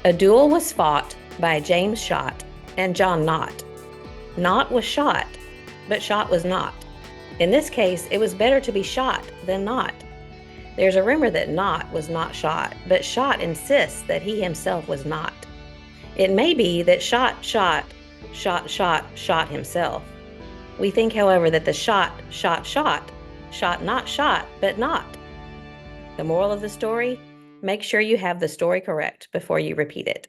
A duel was fought by James Shott and John Knott. Knott was shot, but Shott was not. In this case, it was better to be shot than not. There's a rumor that Knott was not shot, but Shott insists that he himself was not. It may be that shot himself. We think, however, that the shot not shot, but not. The moral of the story: make sure you have the story correct before you repeat it.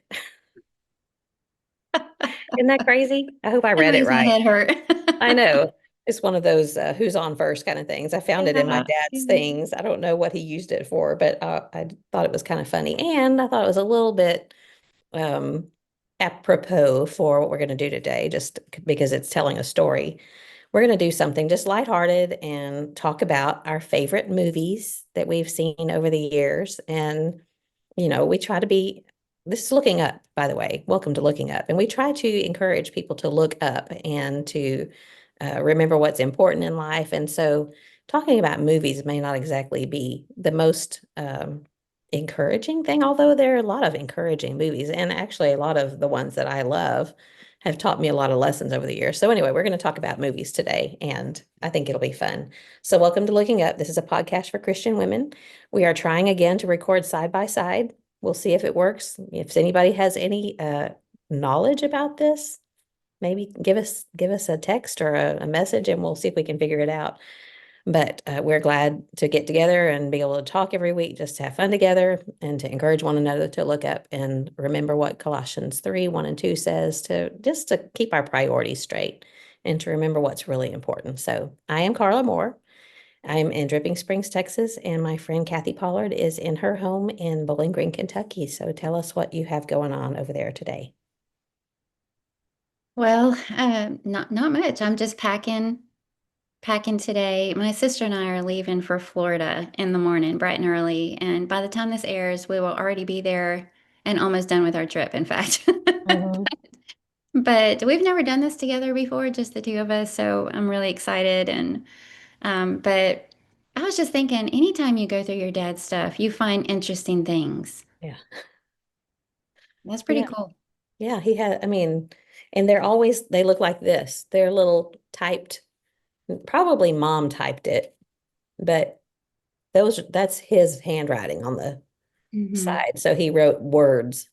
Isn't that crazy? I hope I That read it makes my right. head hurt. I know. It's one of those who's on first kind of things. I found it in my Yeah. dad's things. I don't know what he used it for, but I thought it was kind of funny. And I thought it was a little bit um, apropos for what we're going to do today, just because it's telling a story. We're going to do something just lighthearted and talk about our favorite movies that we've seen over the years. And we try to be, this is looking up, by the way. Welcome to Looking Up. And we try to encourage people to look up and to remember what's important in life. And so talking about movies may not exactly be the most encouraging thing, although there are a lot of encouraging movies. And actually, a lot of the ones that I love have taught me a lot of lessons over the years. So anyway, we're going to talk about movies today, and I think it'll be fun. So welcome to Looking Up. This is a podcast for Christian women. We are trying again to record side by side. We'll see if it works. If anybody has any knowledge about this, maybe give us a text or a message, and we'll see if we can figure it out. But we're glad to get together and be able to talk every week, just to have fun together and to encourage one another to look up and remember what Colossians 3, 1 and 2 says, to just to keep our priorities straight and to remember what's really important. So I am Carla Moore. I'm in Dripping Springs, Texas, and my friend Kathy Pollard is in her home in Bowling Green, Kentucky. So tell us what you have going on over there today. Well, not much. I'm just packing today. My sister and I are leaving for Florida in the morning, bright and early. And by the time this airs, we will already be there and almost done with our trip, in fact. Mhm. But we've never done this together before, just the two of us. So I'm really excited. And but I was just thinking, anytime you go through your dad's stuff, you find interesting things. Yeah. That's pretty Yeah. cool. Yeah. He had, I mean, and they look like this. They're little typed, probably mom typed it, but that's his handwriting on the Hmm. side. So he wrote words.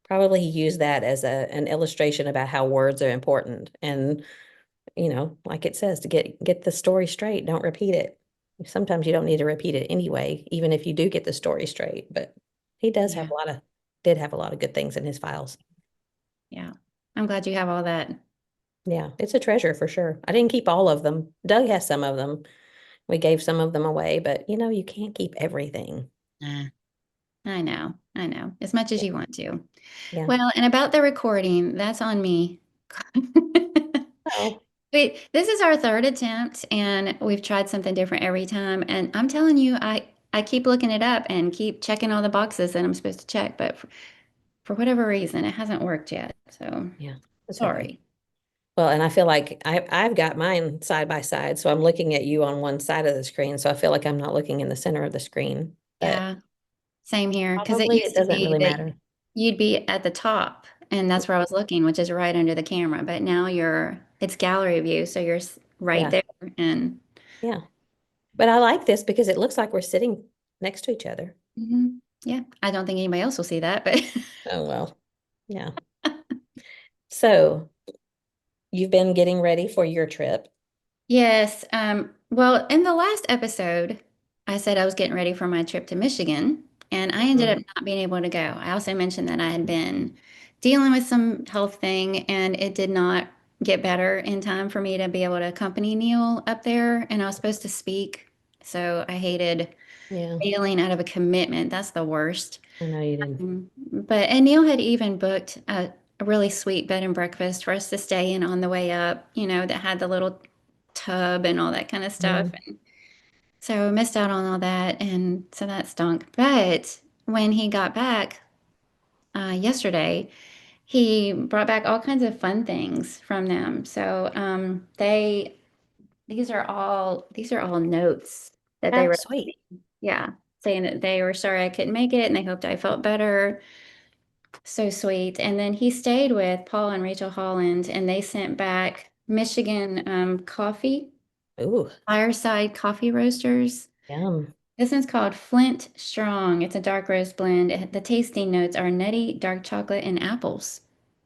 Probably he used that as an illustration about how words are important. And like it says, to get the story straight, don't repeat it. Sometimes you don't need to repeat it anyway, even if you do get the story straight. But he Yeah. did have a lot of good things in his files. Yeah. I'm glad you have all that. Yeah, it's a treasure for sure. I didn't keep all of them. Doug has some of them. We gave some of them away, but you can't keep everything. Nah. I know. I know. As much as Yeah. you want to. Yeah. Well, and about the recording, that's on me. Oh, Wait, this is our third attempt, and we've tried something different every time. And I'm telling you, I keep looking it up and keep checking all the boxes that I'm supposed to check, but for whatever reason, it hasn't worked yet. So yeah. That's okay. sorry. Well, and I feel like I've got mine side by side, so I'm looking at you on one side of the screen, so I feel like I'm not looking in the center of the screen. But Yeah, same here. Because it probably it used to doesn't be really that matter. you'd be at the top, and that's where I was looking, which is right under the camera. But now it's gallery view, so you're right Yeah. there. And Yeah. But I like this because it looks like we're sitting next to each other. mhm, yeah, I don't think anybody else will see that, but Oh, well. Yeah. So you've been getting ready for your trip. yes. Well, in the last episode, I said I was getting ready for my trip to Michigan, and I ended up Mhm. not being able to go. I also mentioned that I had been dealing with some health thing, and it did not get better in time for me to be able to accompany Neil up there, and I was supposed to speak. So I hated Yeah, failing out of a commitment. That's the worst. I know you did. But and Neil had even booked a really sweet bed and breakfast for us to stay in on the way up, that had the little tub and all that kind of stuff. Mhm. And so I missed out on all that, and so that stunk. But when he got back yesterday, he brought back all kinds of fun things from them. So these are all notes that they Oh, wrote. sweet. Yeah, saying that they were sorry I couldn't make it and they hoped I felt better. So sweet. And then he stayed with Paul and Rachel Holland, and they sent back Michigan coffee, Ooh, fireside coffee roasters. yum. This one's called Flint Strong. It's a dark roast blend. The tasting notes are nutty, dark chocolate, and apples.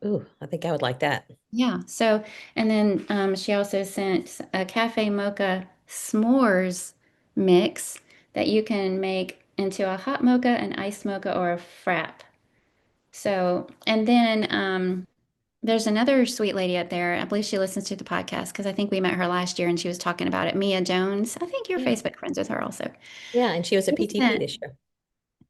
Ooh, I think I would like that. Yeah. So, and then she also sent a cafe mocha s'mores mix that you can make into a hot mocha, an iced mocha, or a frap. So, and then there's another sweet lady up there. I believe she listens to the podcast because I think we met her last year and she was talking about it. Mia Jones. I think you're Yeah. Facebook friends with her also. Yeah, and she was at She PTP sent- this year.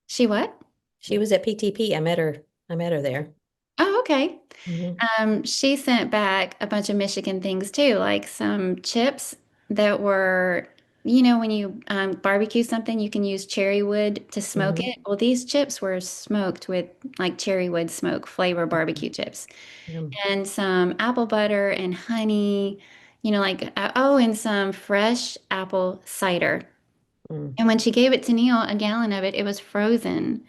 she what? She was at PTP. I met her. I met her there. Oh, okay. Hmm. She sent back a bunch of Michigan things too, like some chips that were, when you barbecue something, you can use cherry wood to smoke Hmm. it. Well, these chips were smoked with like cherry wood smoke flavor barbecue chips, Yum. and some apple butter and honey, oh, and some fresh apple cider. Mm. And when she gave it to Neil, a gallon of it, it was frozen.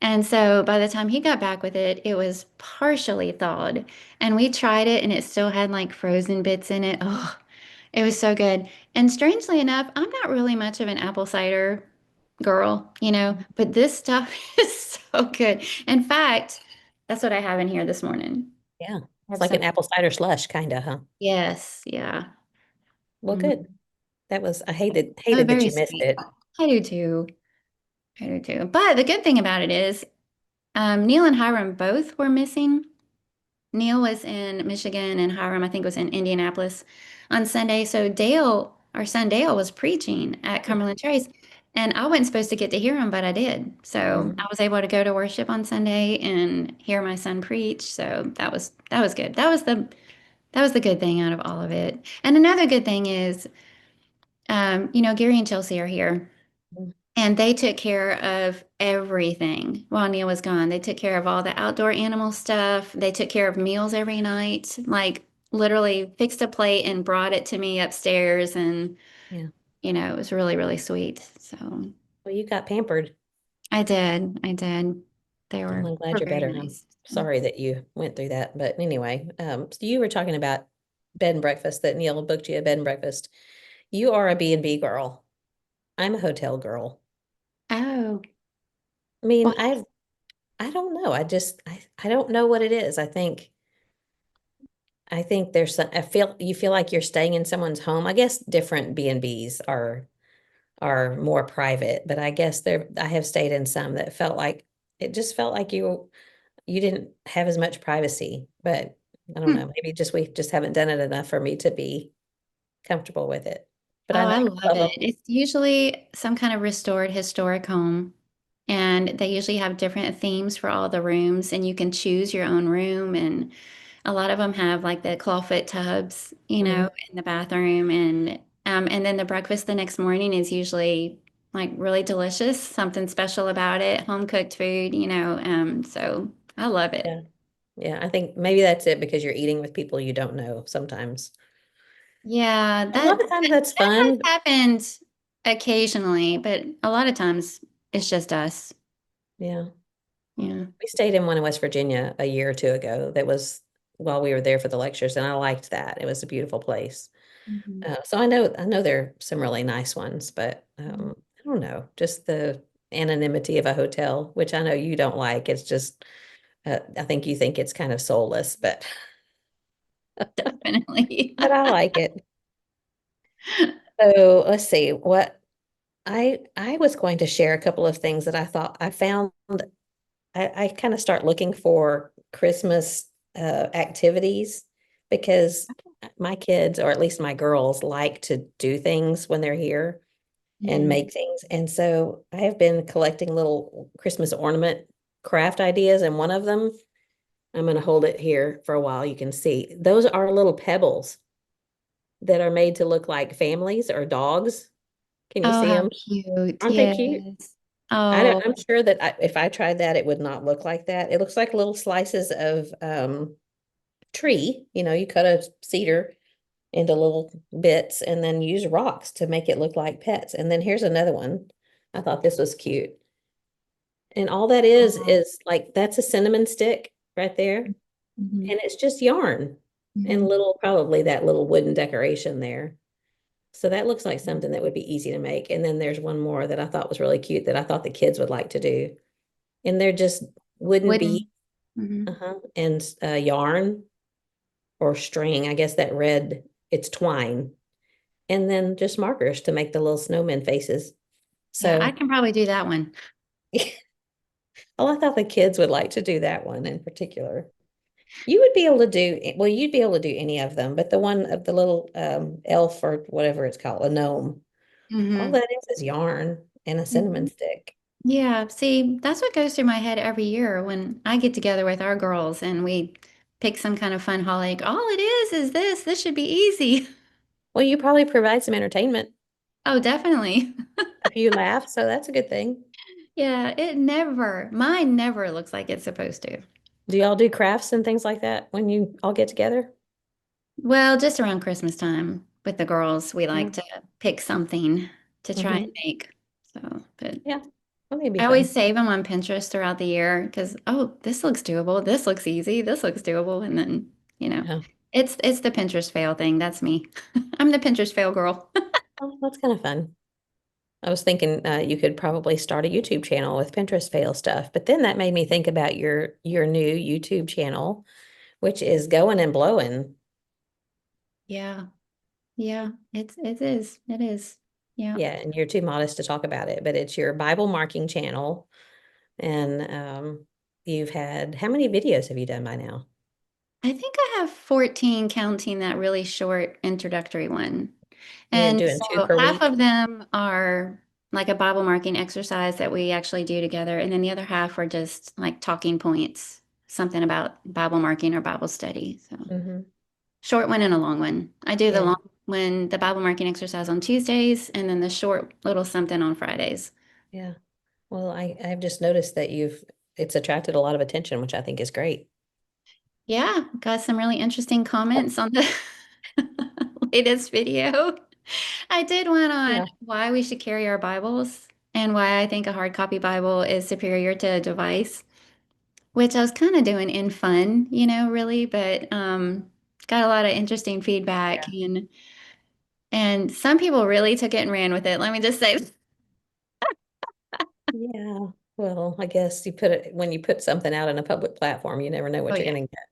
And so by the time he got back with it, it was partially thawed. And we tried it and it still had like frozen bits in it. Oh, it was so good. And strangely enough, I'm not really much of an apple cider girl, but this stuff is so good. In fact, that's what I have in here this morning. Yeah. I It's have like an some. apple cider slush, kind of, huh? Yes, yeah. Well, Mm. good. That was, I Oh, hated that very you missed sweet. it. I do too. I do too. But the good thing about it is, Neil and Hiram both were missing. Neil was in Michigan and Hiram, I think, was in Indianapolis on Sunday. So Dale, our son Dale, was preaching at Cumberland Trace. And I wasn't supposed to get to hear him, but I did. So I Mhm. was able to go to worship on Sunday and hear my son preach. So that was good. That was the good thing out of all of it. And another good thing is, Gary and Chelsea are here. And they took care of everything while Neil was gone. They took care of all the outdoor animal stuff. They took care of meals every night, like literally fixed a plate and brought it to me upstairs. And, Yeah. it was really, really sweet. So Well, you got pampered. I did. I did. They Well, were, I'm glad were you're very better. I'm nice. So. sorry that you went through that. But anyway, so you were talking about bed and breakfast, that Neil booked you a bed and breakfast. You are a B&B girl. I'm a hotel girl. Oh, I mean, well, I don't know. I don't know what it is. I think there's some, you feel like you're staying in someone's home. I guess different B&Bs are more private, but I guess I have stayed in some that felt like it just felt like you didn't have as much privacy, but I don't hmm. know. Maybe just we just haven't done it enough for me to be comfortable with it. But Oh, I know I you love it. love them. It's usually some kind of restored historic home. And they usually have different themes for all the rooms, and you can choose your own room. And a lot of them have like the clawfoot tubs, Mhm. in the bathroom. And then the breakfast the next morning is usually like really delicious, something special about it, home cooked food. So I love it. Yeah. Yeah, I think maybe that's it because you're eating with people you don't know sometimes. Yeah, A that lot of that, times that's that has fun. happened occasionally, but a lot of times it's just us. Yeah. Yeah. We stayed in one in West Virginia a year or two ago. That was while we were there for the lectures, and I liked that. It was a beautiful place. Mhm. So I know there are some really nice ones, but I don't know, just the anonymity of a hotel, which I know you don't like. It's just, I think you think it's kind of soulless, but Definitely. but I like it. So let's see what I was going to share a couple of things that I thought I found. I kind of start looking for Christmas activities because my kids, or at least my girls, like to do things when they're here and Mhm. make things. And so I have been collecting little Christmas ornament craft ideas, and one of them, I'm going to hold it here for a while. You can see those are little pebbles that are made to look like families or dogs. Can you Oh, see how them? cute. Aren't they cute? Yes. Oh, I'm sure that if I tried that, it would not look like that. It looks like little slices of tree. You cut a cedar into little bits and then use rocks to make it look like pets. And then here's another one. I thought this was cute. And all that Wow. is like that's a cinnamon stick right there. Hmm. And it's just yarn and Hmm. little, probably that little wooden decoration there. So that looks like something that would be easy to make. And then there's one more that I thought was really cute that I thought the kids would like to do. And they're just wooden beads, Wooden. Hmm. and yarn or string. I guess that red, it's twine. And then just markers to make the little snowman faces. Yeah, I So, can probably do that one. well, I thought the kids would like to do that one in particular. You would be able to do, well, you'd be able to do any of them, but the one of the little elf or whatever it's called, a gnome, all Hmm. that is yarn and a cinnamon Hmm. stick. Yeah, see, that's what goes through my head every year when I get together with our girls and we pick some kind of fun holiday. Like, all it is this. This should be easy. Well, you probably provide some entertainment Oh, definitely. if you laugh, so that's a good thing. Yeah, mine never looks like it's supposed to. Do y'all do crafts and things like that when you all get together? Well, just around Christmas time with the girls, we Yeah. like to pick something to try and Hmm. make. So, but Yeah. Well, maybe I always fun. save them on Pinterest throughout the year because, oh, this looks doable. This looks easy. This looks doable. And then, you know, Yeah. it's the Pinterest fail thing. That's me. I'm the Pinterest fail girl. Oh, that's kind of fun. I was thinking you could probably start a YouTube channel with Pinterest fail stuff, but then that made me think about your new YouTube channel, which is going and blowing. Yeah. Yeah. It is. It is. Yeah. Yeah, and you're too modest to talk about it, but it's your Bible marking channel. And you've had, how many videos have you done by now? I think I have 14 counting that really short introductory one. You're And doing two so per half week? of them are like a Bible marking exercise that we actually do together. And then the other half are just like talking points, something about Bible marking or Bible study. So Hmm. short one and a long one. I do the Yeah, long one, the Bible marking exercise on Tuesdays, and then the short little something on Fridays. yeah. Well, I've just noticed that it's attracted a lot of attention, which I think is great. Yeah, got some really interesting comments on the latest video. I did one on Yeah. why we should carry our Bibles and why I think a hard copy Bible is superior to a device, which I was kind of doing in fun, really, but got a lot of interesting feedback Yeah. and some people really took it and ran with it. Let me just say, Yeah. Well, I guess when you put something out on a public platform, you never know oh what you're yeah, going to get.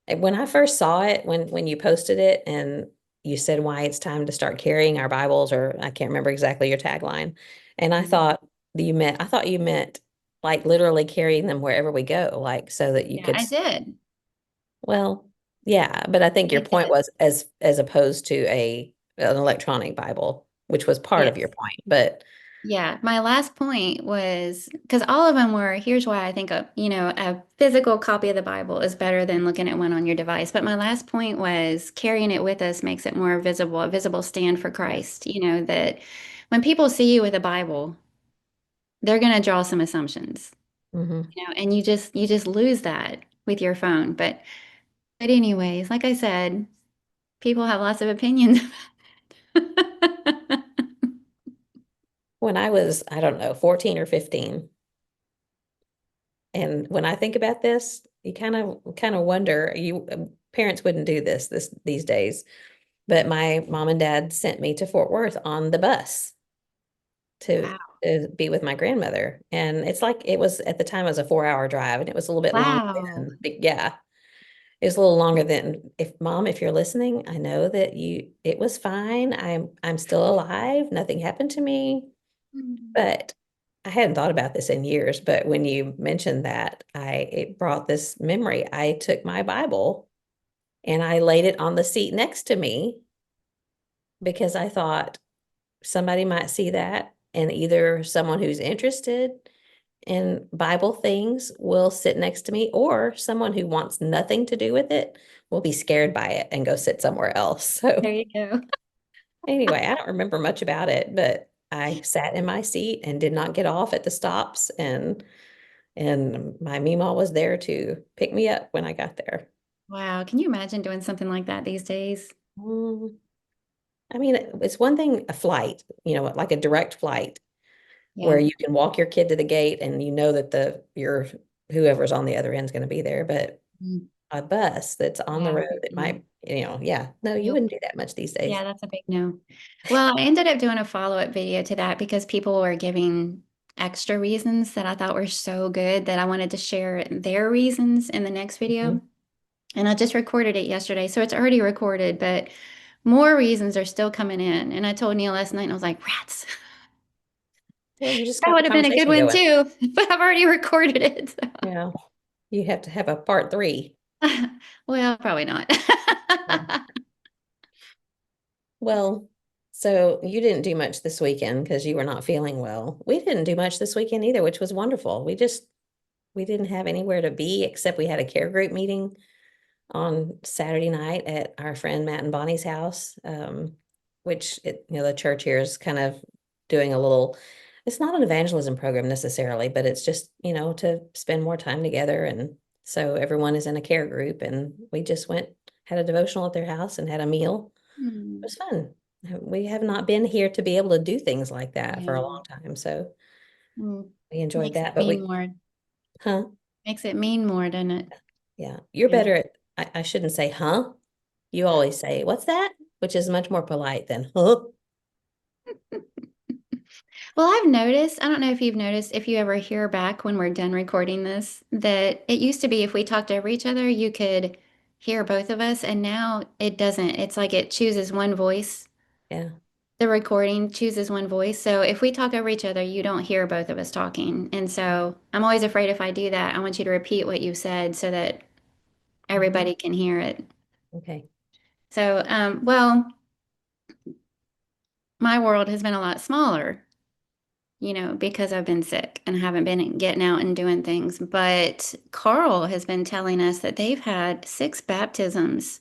And when I first saw it, when you posted it and you said why it's time to start carrying our Bibles, or I can't remember exactly your tagline, and I thought you meant like literally carrying them wherever we go, like so that you yeah, could, I did. well, yeah, but I think your I point did. was as opposed to an electronic Bible, which was part of your Yes. point, but Yeah, my last point was because all of them were, here's why I think a physical copy of the Bible is better than looking at one on your device. But my last point was carrying it with us makes it more visible, a visible stand for yeah. Christ. That when people see you with a Bible, they're going to draw some assumptions, Hmm. and you just lose that with your phone. But anyways, like I said, people have lots of opinions. When I was, I don't know, 14 or 15, and when I think about this, you kind of wonder, parents wouldn't do this these days, but my mom and dad sent me to Fort Worth on the bus to, Wow. to be with my grandmother. And it's like it was at the time it was a 4 hour drive and it was a little bit longer Wow. than, but yeah, it was a little longer than, if you're listening, I know that it was fine. I'm still alive. Nothing happened to me. But I hadn't thought about this in years, but when you mentioned that, it brought this memory. I took my Bible and I laid it on the seat next to me because I thought somebody might see that, and either someone who's interested in Bible things will sit next to me, or someone who wants nothing to do with it will be scared by it and go sit somewhere else. There So you go. anyway, I don't remember much about it, but I sat in my seat and did not get off at the stops, and my Mima was there to pick me up when I got there. Wow. Can you imagine doing something like that these days? Mm, I mean, it's one thing, a flight, like a direct flight, where Yeah. you can walk your kid to the gate and you know that your whoever's on the other end is going to be there. But Mm. a bus that's on the Yeah. road, it No. might, yeah, no, you Nope. wouldn't do that much these days. Yeah, that's a big no. Well, I ended up doing a follow-up video to that because people were giving extra reasons that I thought were so good that I wanted to share their reasons in the next video. Mhm. And I just recorded it yesterday, so it's already recorded, but more reasons are still coming in. And I told Neil last night, and I was like, rats. Well, you just That got the would have been a good conversation one going. too, but I've already recorded it. Yeah. You have to have a part three. Well, probably not. Yeah. Well, so you didn't do much this weekend because you were not feeling well. We didn't do much this weekend either, which was wonderful. We didn't have anywhere to be except we had a care group meeting on Saturday night at our friend Matt and Bonnie's house, which the church here is kind of doing a little, it's not an evangelism program necessarily, but it's just, to spend more time together. And so everyone is in a care group and we just went, had a devotional at their house and had a meal. It Hmm. was fun. We have not been here to be able to do things like that for a Yeah. long time. So Mm. we enjoyed Makes it that, but mean more. huh? Makes it mean more, doesn't it? Yeah, you're Yeah. better at, I shouldn't say, huh? You always say, what's that? Which is much more polite than, huh? Well, I've noticed, I don't know if you've noticed, if you ever hear back when we're done recording this, that it used to be if we talked over each other, you could hear both of us, and now it doesn't. It's like it chooses one voice. Yeah. The recording chooses one voice. So if we talk over each other, you don't hear both of us talking. And so I'm always afraid if I do that, I want you to repeat what you said so that Mhm. everybody can hear it. Okay. So, well, my world has been a lot smaller, because I've been sick and haven't been getting out and doing things. But Carl has been telling us that they've had 6 baptisms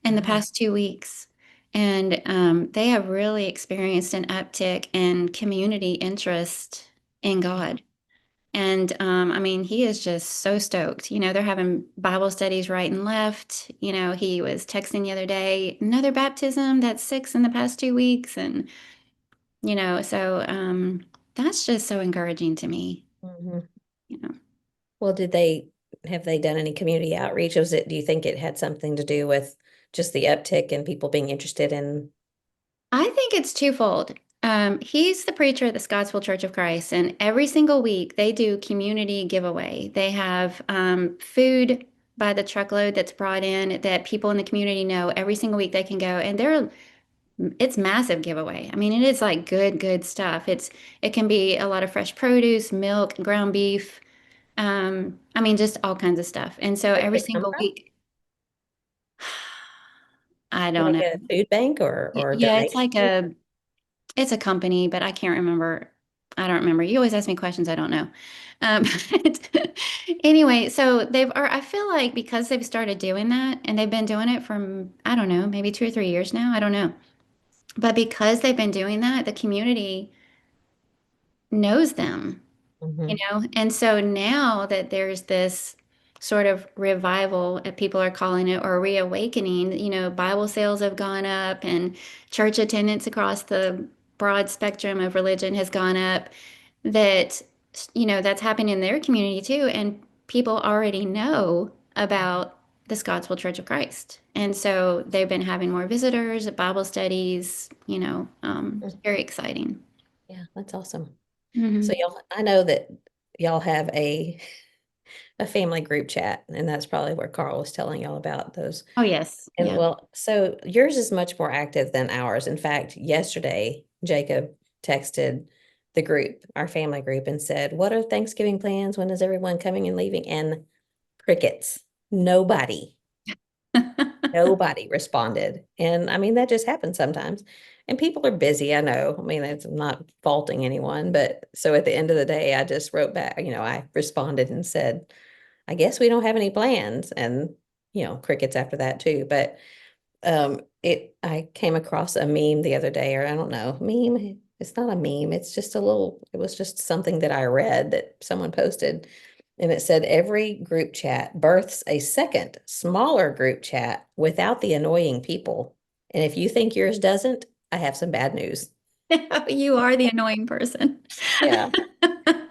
in the Wow. past 2 weeks. And they have really experienced an uptick in community interest in God. And I mean, he is just so stoked. They're having Bible studies right and left. He was texting the other day, another baptism, that's 6 in the past 2 weeks. And so that's just so encouraging to me, Mhm. you know. Well, have they done any community outreach? Do you think it had something to do with just the uptick and people being interested in? I think it's twofold. He's the preacher at the Scottsville Church of Christ, and every single week they do community giveaway. They have food by the truckload that's brought in that people in the community know every single week they can go, and it's massive giveaway. I mean, it is like good stuff. It can be a lot of fresh produce, milk, ground beef. I mean, just all kinds of stuff. And so Where do every they come single from? week, I don't Like know. a food bank or Yeah, it's donation? like it's a company, but I can't remember. I don't remember. You always ask me questions I don't know. Um, anyway, so I feel like because they've started doing that and they've been doing it for, I don't know, maybe 2 or 3 years now. I don't know. But because they've been doing that, the community knows them. Hmm. And so now that there's this sort of revival, people are calling it, or reawakening, Bible sales have gone up and church attendance across the broad spectrum of religion has gone up, that, that's happening in their community too. And people already know about the Scottsville Church of Christ. And so they've been having more visitors, Bible studies, very exciting. Yeah, that's awesome. So Hmm. I know that y'all have a family group chat, and that's probably where Carl was telling y'all about those. Oh, yes. And Yeah. well, so yours is much more active than ours. In fact, yesterday, Jacob texted the group, our family group, and said, "What are Thanksgiving plans? When is everyone coming and leaving?" And crickets. Nobody, nobody responded. And I mean, that just happens sometimes. And people are busy, I know. I mean, it's I'm not faulting anyone, but so at the end of the day, I just wrote back, I responded and said, I guess we don't have any plans. And, crickets after that too. But I came across a meme the other day, or I don't know, meme. It's not a meme. It was just something that I read that someone posted. And it said every group chat births a second, smaller group chat without the annoying people. And if you think yours doesn't, I have some bad news. You are the annoying person. Yeah.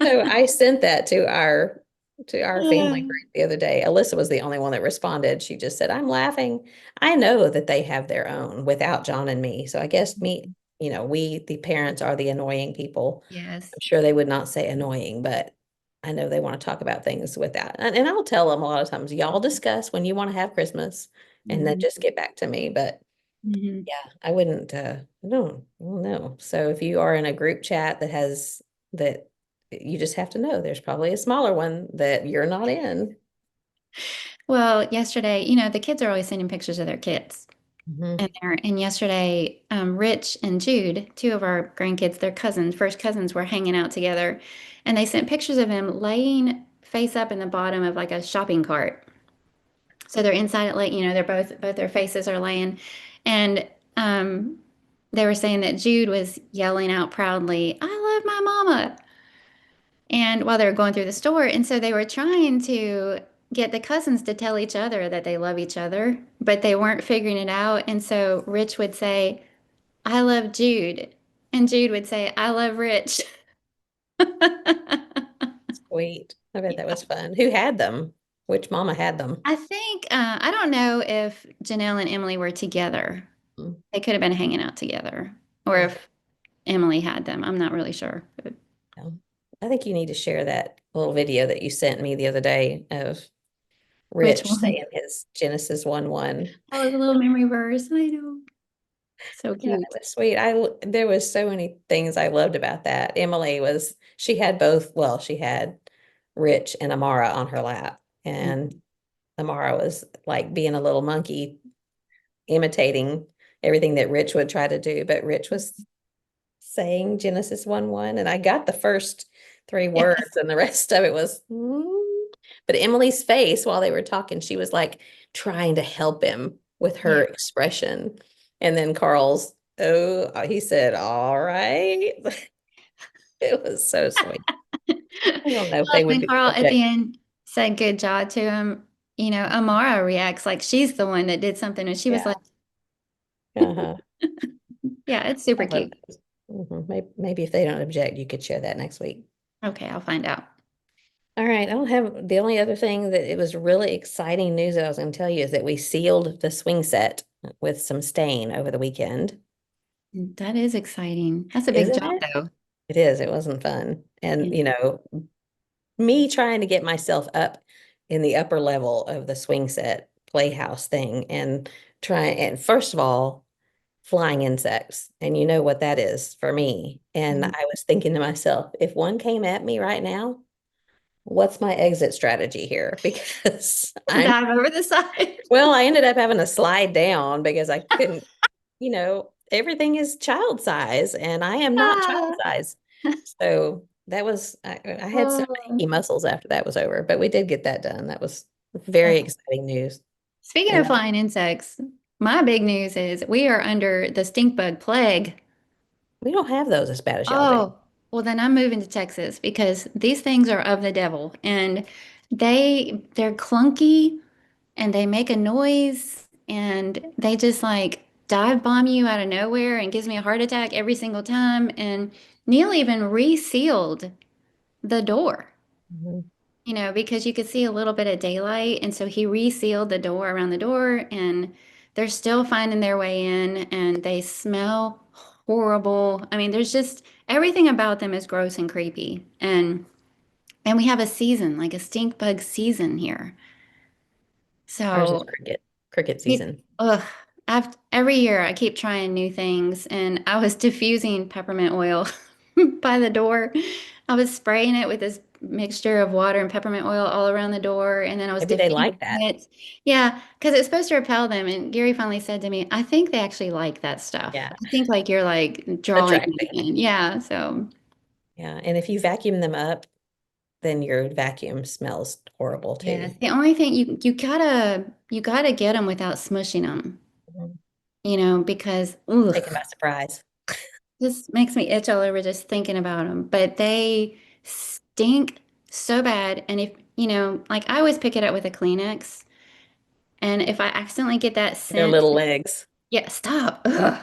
So I sent that to our family Uh, group the other day. Alyssa was the only one that responded. She just said, "I'm laughing." I know that they have their own without John and me. So I guess we the parents are the annoying people. I'm Yes. sure they would not say annoying, but I know they want to talk about things without. And I'll tell them a lot of times, y'all discuss when you want to have Christmas and then Mhm. just get back to me. But Mhm. yeah, I wouldn't, I don't know. So if you are in a group chat that you just have to know there's probably a smaller one that you're not in. Well, yesterday, the kids are always sending pictures of their kids. Mhm. And yesterday, Rich and Jude, two of our grandkids, their cousins, first cousins, were hanging out together, and they sent pictures of him laying face up in the bottom of like a shopping cart. So they're inside it, like they're both their faces are laying, and um, they were saying that Jude was yelling out proudly, "I love my mama!" And while they were going through the store, and so they were trying to get the cousins to tell each other that they love each other, but they weren't figuring it out. And so Rich would say, "I love Jude," and Jude would say, "I love Rich." Sweet. I bet that was fun. Who had them? Which mama had them? I think I don't know if Janelle and Emily were together. Mm, They could have been hanging out together, or yeah, if Emily had them. I'm not really sure. But yeah. I think you need to share that little video that you sent me the other day of which Rich one? saying his Genesis 1:1. That was a little memory verse. I know. So Yeah, cute. that was sweet. There was so many things I loved about that. She had both, well, she had Rich and Amara on her lap, and Amara was like being a little monkey, imitating everything that Rich would try to do, but Rich was saying Genesis 1:1, and I got the first three words, Yes. and the rest of it was, but Emily's face while they were talking, she was like trying to help him with Yeah. her expression. And then Carl's, oh, he said, all right. It was so sweet. I don't know if Like they would when be Carl at the object. end said good job to him, Amara reacts like she's the one that did something. And she was Yeah. like, Uh-huh. yeah, it's I super love cute. those. Maybe if they don't object, you could share that next week. Okay, I'll find out. All right. I don't have the only other thing that it was really exciting news that I was going to tell you is that we sealed the swing set with some stain over the weekend. That is exciting. That's a big Isn't job, it? though. It is. It wasn't fun. And, Yeah. me trying to get myself up in the upper level of the swing set playhouse thing and first of all, flying insects. And you know what that is for me. And Mhm. I was thinking to myself, if one came at me right now, what's my exit strategy here? Because Dive over the side. I ended up having to slide down because I couldn't, everything is child size and I am not child Ah. size. So I had some Oh. achy muscles after that was over, but we did get that done. That was very Oh. exciting news. Speaking And of flying insects, my big news is we are under the stink bug plague. we don't have those as bad as y'all do. Oh, well then I'm moving to Texas because these things are of the devil and they're clunky and they make a noise and they just like dive bomb you out of nowhere and gives me a heart attack every single time. And Neil even resealed the door, Mhm. because you could see a little bit of daylight. And so he resealed the door around the door and they're still finding their way in and they smell horrible. I mean, there's just everything about them is gross and creepy. And we have a season, like a stink bug season here. Ours is So cricket It, season. ugh, every year I keep trying new things, and I was diffusing peppermint oil by the door. I was spraying it with this mixture of water and peppermint oil all around the door, and then I was Maybe they diffusing like that. it. Yeah, because it's supposed to repel them. And Gary finally said to me, "I think they actually like that stuff. Yeah. I think like you're like drawing them Attracting. in." Yeah, so Yeah. And if you vacuum them up, then your vacuum smells horrible yes, too. the only thing you gotta get them without smushing them, Mhm. because ugh. Taken by surprise. This makes me itch all over just thinking about them. But they stink so bad. And if, like I always pick it up with a Kleenex. And if I accidentally get that Their scent, little legs. yeah, stop. Ugh.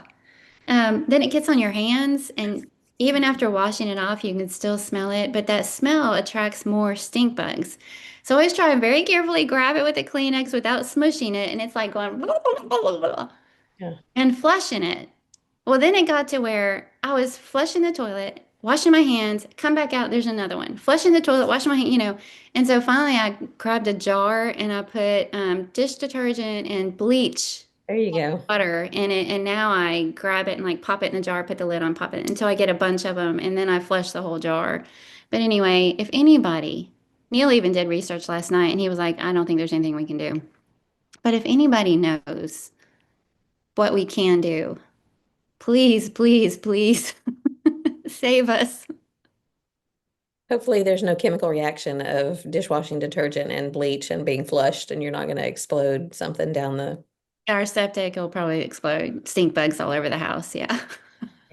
Then it gets on your hands, and even after washing it off, you can still smell it, but that smell attracts more stink bugs. So I always try and very carefully grab it with a Kleenex without smushing it, and it's like going Yeah. and flushing it. Well, then it got to where I was flushing the toilet, washing my hands, come back out, there's another one. Flushing the toilet, washing my hand. And so finally I grabbed a jar and I put dish detergent and bleach There you go. water in it. And now I grab it and like pop it in the jar, put the lid on, pop it until I get a bunch of them. And then I flush the whole jar. But anyway, if anybody, Neil even did research last night and he was like, I don't think there's anything we can do. But if anybody knows what we can do, please, please, please save us. Hopefully there's no chemical reaction of dishwashing detergent and bleach and being flushed and you're not going to explode something down the, Our septic will probably explode. Stink bugs all over the house. Yeah.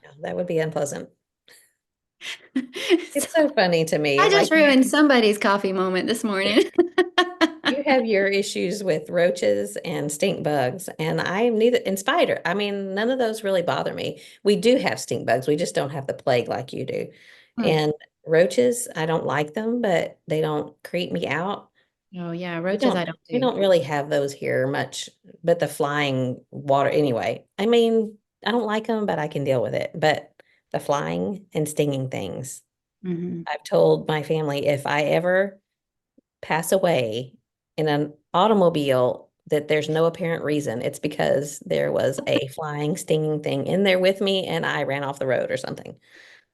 yeah, that would be unpleasant. So It's so funny to me. I Like just ruined somebody's coffee moment this morning. you have your issues with roaches and stink bugs, and I am neither in spider. I mean, none of those really bother me. We do have stink bugs. We just don't have the plague like you do. Hmm. And roaches, I don't like them, but they don't creep me out. Oh yeah, We roaches I don't don't we do. don't really have those here much, but the flying water anyway. I mean, I don't like them, but I can deal with it. But the flying and stinging things, Hmm. I've told my family if I ever pass away in an automobile that there's no apparent reason, it's because there was a flying, stinging thing in there with me and I ran off the road or something.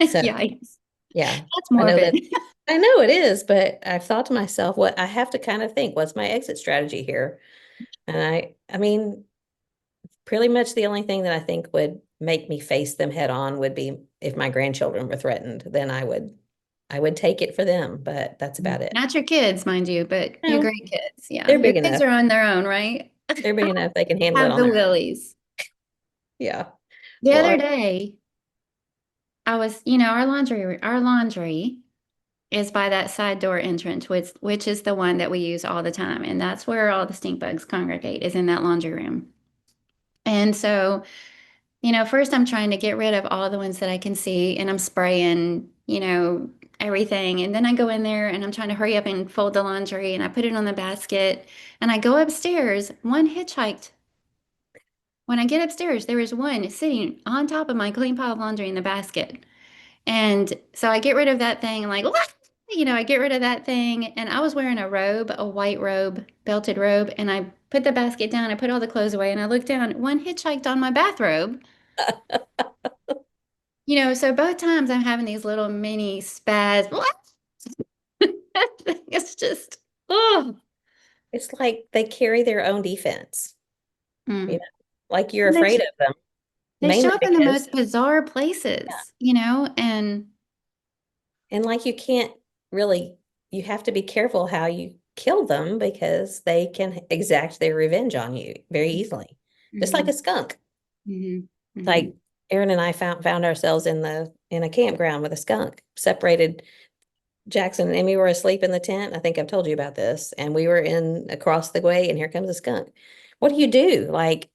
So, Yikes. yeah, That's I know morbid. that. I know it is, but I've thought to myself, what I have to kind of think, what's my exit strategy here? And I mean, pretty much the only thing that I think would make me face them head on would be if my grandchildren were threatened, then I would take it for them, but that's about it. Not your kids, mind you, but your No, grandkids. Yeah. they're Your big kids enough. are on their own, right? They're big enough they can handle it Have on the their own. willies. Yeah. The Well, other day, our laundry is by that side door entrance, which is the one that we use all the time. And that's where all the stink bugs congregate, is in that laundry room. And so, first I'm trying to get rid of all the ones that I can see and I'm spraying, everything. And then I go in there and I'm trying to hurry up and fold the laundry and I put it on the basket and I go upstairs. One hitchhiked. When I get upstairs, there is one sitting on top of my clean pile of laundry in the basket. And so I get rid of that thing and like, I get rid of that thing. And I was wearing a robe, a white robe, belted robe. And I put the basket down, I put all the clothes away, and I looked down. One hitchhiked on my bathrobe. So both times I'm having these little mini spaz. It's just, oh. it's like they carry their own defense, you Mm. know, like you're And afraid of them, they show mainly up in the because, most bizarre yeah, places, and and like you can't really, you have to be careful how you kill them because they can exact their revenge on you very easily, just like hmm a skunk. hmm hmm Like Aaron and I found ourselves in a campground with a skunk, separated. Jackson and Emmy were asleep in the tent. I think I've told you about this. And we were in across the way, and here comes a skunk. What do you do? Like,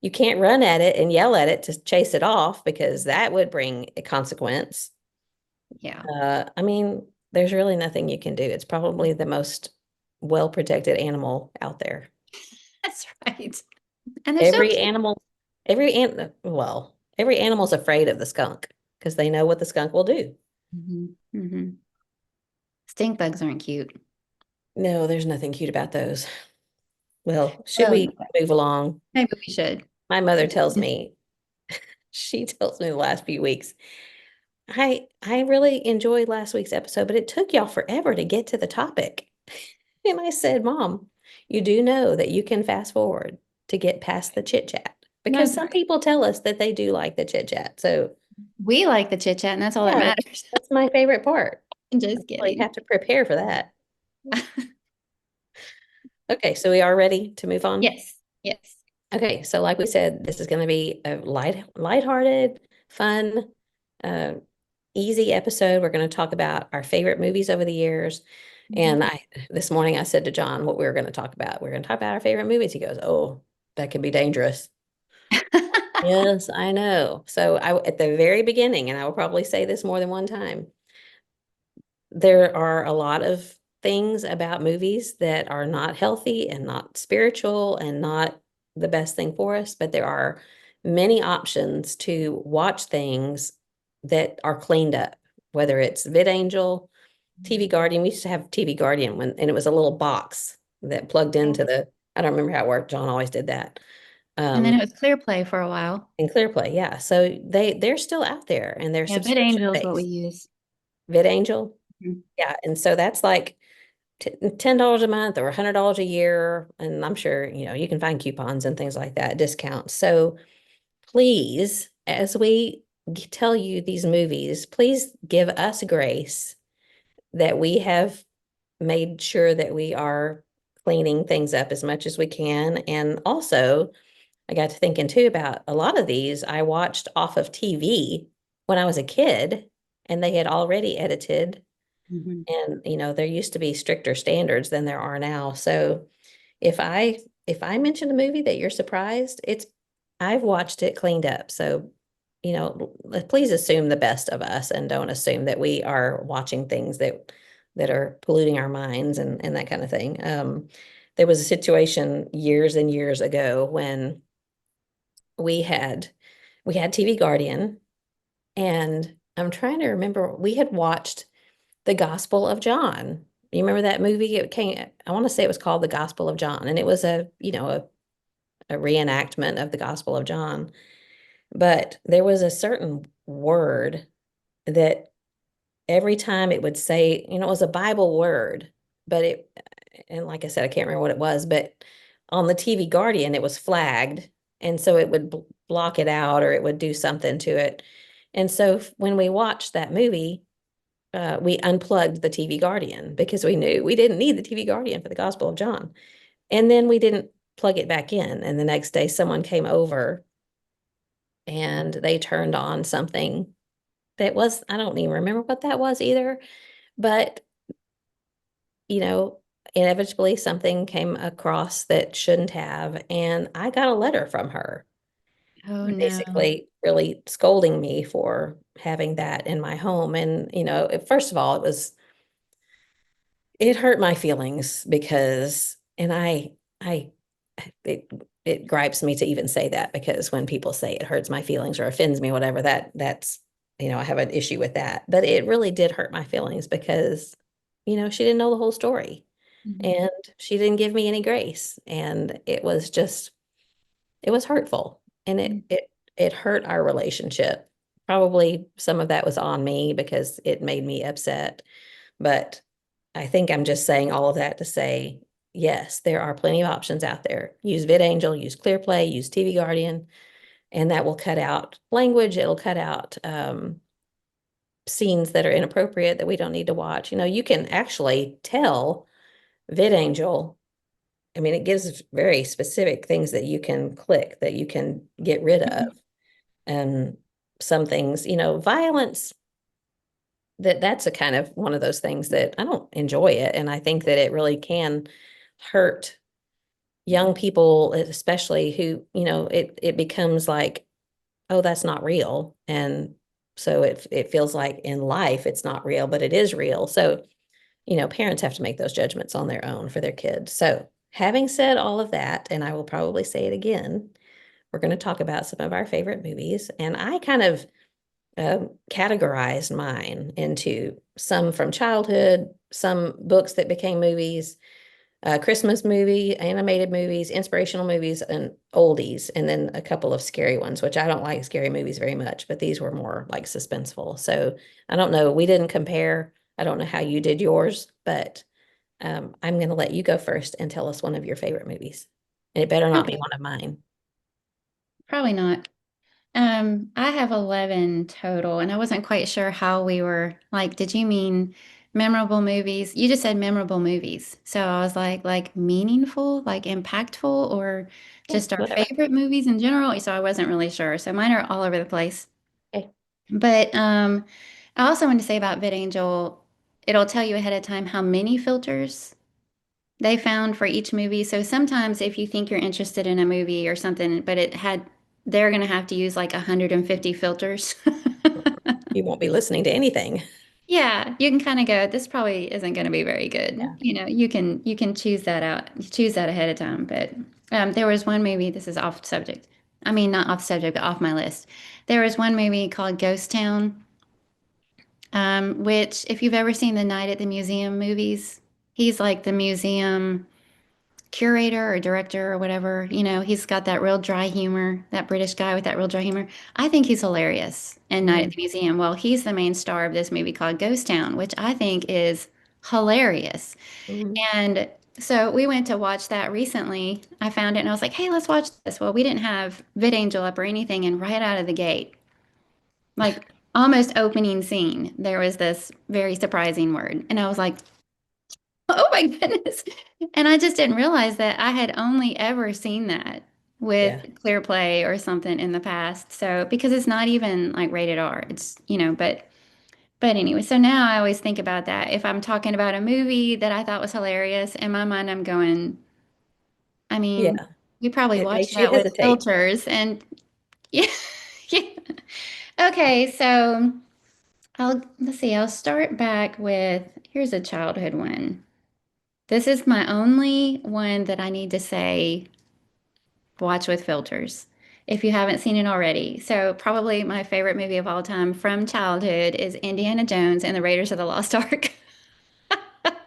you can't run at it and yell at it to chase it off because that would bring a consequence. yeah, I mean, there's really nothing you can do. It's probably the most well-protected animal out there. that's right. And they're so Every cute. animal, every animal's afraid of the skunk because they know what the skunk will do. Hmm. Stink bugs aren't cute. No, there's nothing cute about those. Well, should Well, we move along? maybe we should. My mother tells me, she tells me the last few weeks, I really enjoyed last week's episode, but it took y'all forever to get to the topic. And I said, Mom, you do know that you can fast forward to get past the chit chat because That's some right. people tell us that they do like the chit chat. So We like the chit chat, and that's all that yeah, matters. that's my favorite part. Just Really kidding. have to prepare for that. Okay, so we are ready to move on. Yes, yes. Okay, so like we said, this is going to be a lighthearted, fun, uh, easy episode. We're going to talk about our favorite movies over the years. And Mhm. I this morning I said to John what we were going to talk about. We're going to talk about our favorite movies. He goes, "Oh, that can be dangerous." Yes, I know. So at the very beginning, and I will probably say this more than one time, there are a lot of things about movies that are not healthy and not spiritual and not the best thing for us, but there are many options to watch things that are cleaned up, whether it's VidAngel, TV Guardian. We used to have TV Guardian when, and it was a little box that plugged into the, I don't remember how it worked. John always did that. And then it Um, was Clear Play for a while. and ClearPlay, yeah. So they're still out there and they're Yeah, subscription VidAngel is what we based. use. VidAngel, Mhm. yeah. And so that's like $10 a month or $100 a year. And I'm sure, you can find coupons and things like that, discounts. So please, as we tell you these movies, please give us grace that we have made sure that we are cleaning things up as much as we can. And also, I got to thinking too about a lot of these I watched off of TV when I was a kid, and they had already edited. Mhm. And, there used to be stricter standards than there are now. So if I mention a movie that you're surprised, I've watched it cleaned up. So, please assume the best of us and don't assume that we are watching things that are polluting our minds and that kind of thing. There was a situation years and years ago when we had we had TV Guardian, and I'm trying to remember, we had watched The Gospel of John. You remember that movie? It came, I want to say it was called The Gospel of John, and it was a reenactment of the Gospel of John. But there was a certain word that every time it would say, it was a Bible word, but and like I said, I can't remember what it was, but on the TV Guardian, it was flagged. And so it would block it out or it would do something to it. And so when we watched that movie, we unplugged the TV Guardian because we knew we didn't need the TV Guardian for the Gospel of John. And then we didn't plug it back in. And the next day, someone came over and they turned on something that was, I don't even remember what that was either. But, you know, inevitably something came across that shouldn't have. And I got a letter from her, Oh no. basically really scolding me for having that in my home. And, first of all, it hurt my feelings because, and I, it, it gripes me to even say that because when people say it hurts my feelings or offends me, whatever, that's, I have an issue with that. But it really did hurt my feelings because, she didn't know the whole story Mhm. and she didn't give me any grace. And it was hurtful and Mhm. it hurt our relationship. Probably some of that was on me because it made me upset. But I think I'm just saying all of that to say, yes, there are plenty of options out there. Use VidAngel, use ClearPlay, use TV Guardian, and that will cut out language. It'll cut out scenes that are inappropriate that we don't need to watch. You can actually tell VidAngel. I mean, it gives very specific things that you can click, that you can get rid of. Mhm. And some things, violence, that's a kind of one of those things that I don't enjoy it. And I think that it really can hurt young people, especially who, it becomes like, oh, that's not real. And so it feels like in life it's not real, but it is real. So, parents have to make those judgments on their own for their kids. So having said all of that, and I will probably say it again, we're going to talk about some of our favorite movies. And I kind of categorized mine into some from childhood, some books that became movies, Christmas movie, animated movies, inspirational movies, and oldies, and then a couple of scary ones, which I don't like scary movies very much, but these were more like suspenseful. So I don't know. We didn't compare. I don't know how you did yours, but I'm going to let you go first and tell us one of your favorite movies. And it better not be Okay, one of mine. probably not. I have 11 total, and I wasn't quite sure how we were like, did you mean memorable movies? You just said memorable movies. So I was like meaningful, like impactful, or Yeah, just our whatever. favorite movies in general. So I wasn't really sure. So mine are all over the place. Okay. But I also wanted to say about VidAngel, it'll tell you ahead of time how many filters they found for each movie. So sometimes if you think you're interested in a movie or something, but it had they're going to have to use like 150 filters. You won't be listening to anything. Yeah, you can kind of go, this probably isn't going to be very good. Yeah. You can choose that out, choose that ahead of time. But there was one movie, this is off subject. I mean, not off subject, but off my list. There was one movie called Ghost Town, which if you've ever seen the Night at the Museum movies, he's like the museum curator or director or whatever. He's got that real dry humor, that British guy with that real dry humor. I think he's hilarious in Night at Mhm. the Museum. Well, he's the main star of this movie called Ghost Town, which I think is hilarious. Mhm. And so we went to watch that recently. I found it and I was like, hey, let's watch this. Well, we didn't have VidAngel up or anything. And right out of the gate, like almost opening scene, there was this very surprising word. And I was like, oh my goodness. And I just didn't realize that I had only ever seen that Yeah. with Clear Play or something in the past. So, because it's not even like rated R, but anyway, so now I always think about that. If I'm talking about a movie that I thought was hilarious, in my mind, I'm going, I mean, Yeah. we probably It watched makes you that with hesitate. filters and yeah. Yeah. Okay, so let's see, I'll start back with here's a childhood one. This is my only one that I need to say watch with filters if you haven't seen it already. So, probably my favorite movie of all time from childhood is Indiana Jones and the Raiders of the Lost Ark.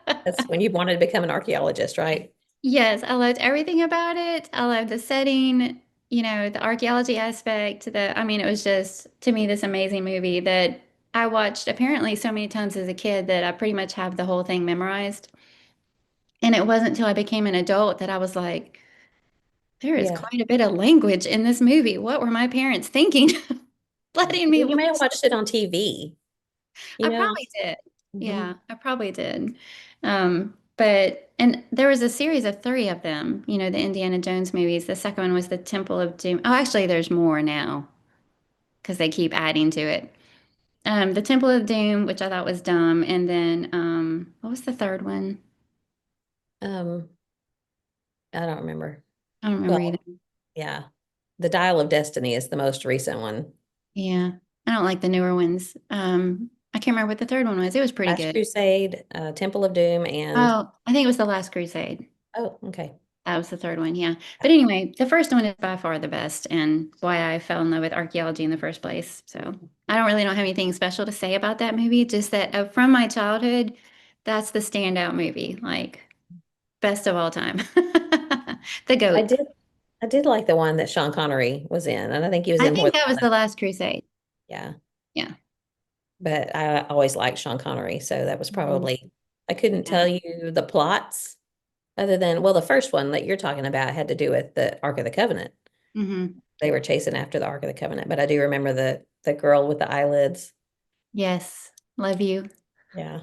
That's when you wanted to become an archaeologist, right? Yes, I loved everything about it. I loved the setting, the archaeology aspect, I mean, it was just to me this amazing movie that I watched apparently so many times as a kid that I pretty much have the whole thing memorized. And it wasn't until I became an adult that I was like, there is Yeah. quite a bit of language in this movie. What were my parents thinking? Letting me Well, you may have watch watched it on TV, you I know? probably did. Hmm. Yeah, I probably did. And there was a series of three of them, the Indiana Jones movies. The second one was the Temple of Doom. Oh, actually, there's more now because they keep adding to it. The Temple of Doom, which I thought was dumb, and then what was the third one? Um, I don't remember. I don't remember either. Well, yeah. The Dial of Destiny is the most recent one. Yeah, I don't like the newer ones. I can't remember what the third one was. It was pretty Last good. Crusade, Temple of Doom, and Oh, I think it was The Last Crusade. oh, okay. That was the third one, yeah. But anyway, the first one is by far the best and why I fell in love with archaeology in the first place. So I don't have anything special to say about that movie, just that from my childhood, that's the standout movie, like best of all time. The I GOAT. did I did like the one that Sean Connery was in, and I think he was I in more think than that was one of The Last Crusade. yeah. Yeah. But I always liked Sean Connery, so that was Mhm. probably I couldn't Yeah. tell you the plots other than well, the first one that you're talking about had to do with the Ark of the Covenant. Hmm. They were chasing after the Ark of the Covenant, but I do remember the girl with the eyelids. Yes. Love you. Yeah.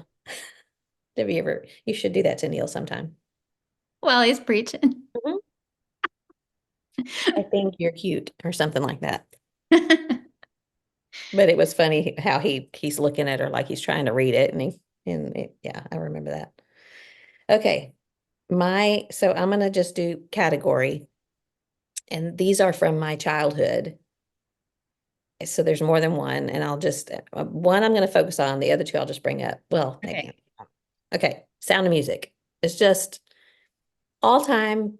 Have you ever you should do that to Neil sometime. Well, he's preaching. Mhm. I think you're cute or something like that. But it was funny how he's looking at her like he's trying to read it yeah, I remember that. Okay. So I'm gonna just do category and these are from my childhood. So there's more than one and I'll just one I'm gonna focus on, the other two I'll just bring up. Well, maybe Okay. not. Okay. Sound of Music. It's just all time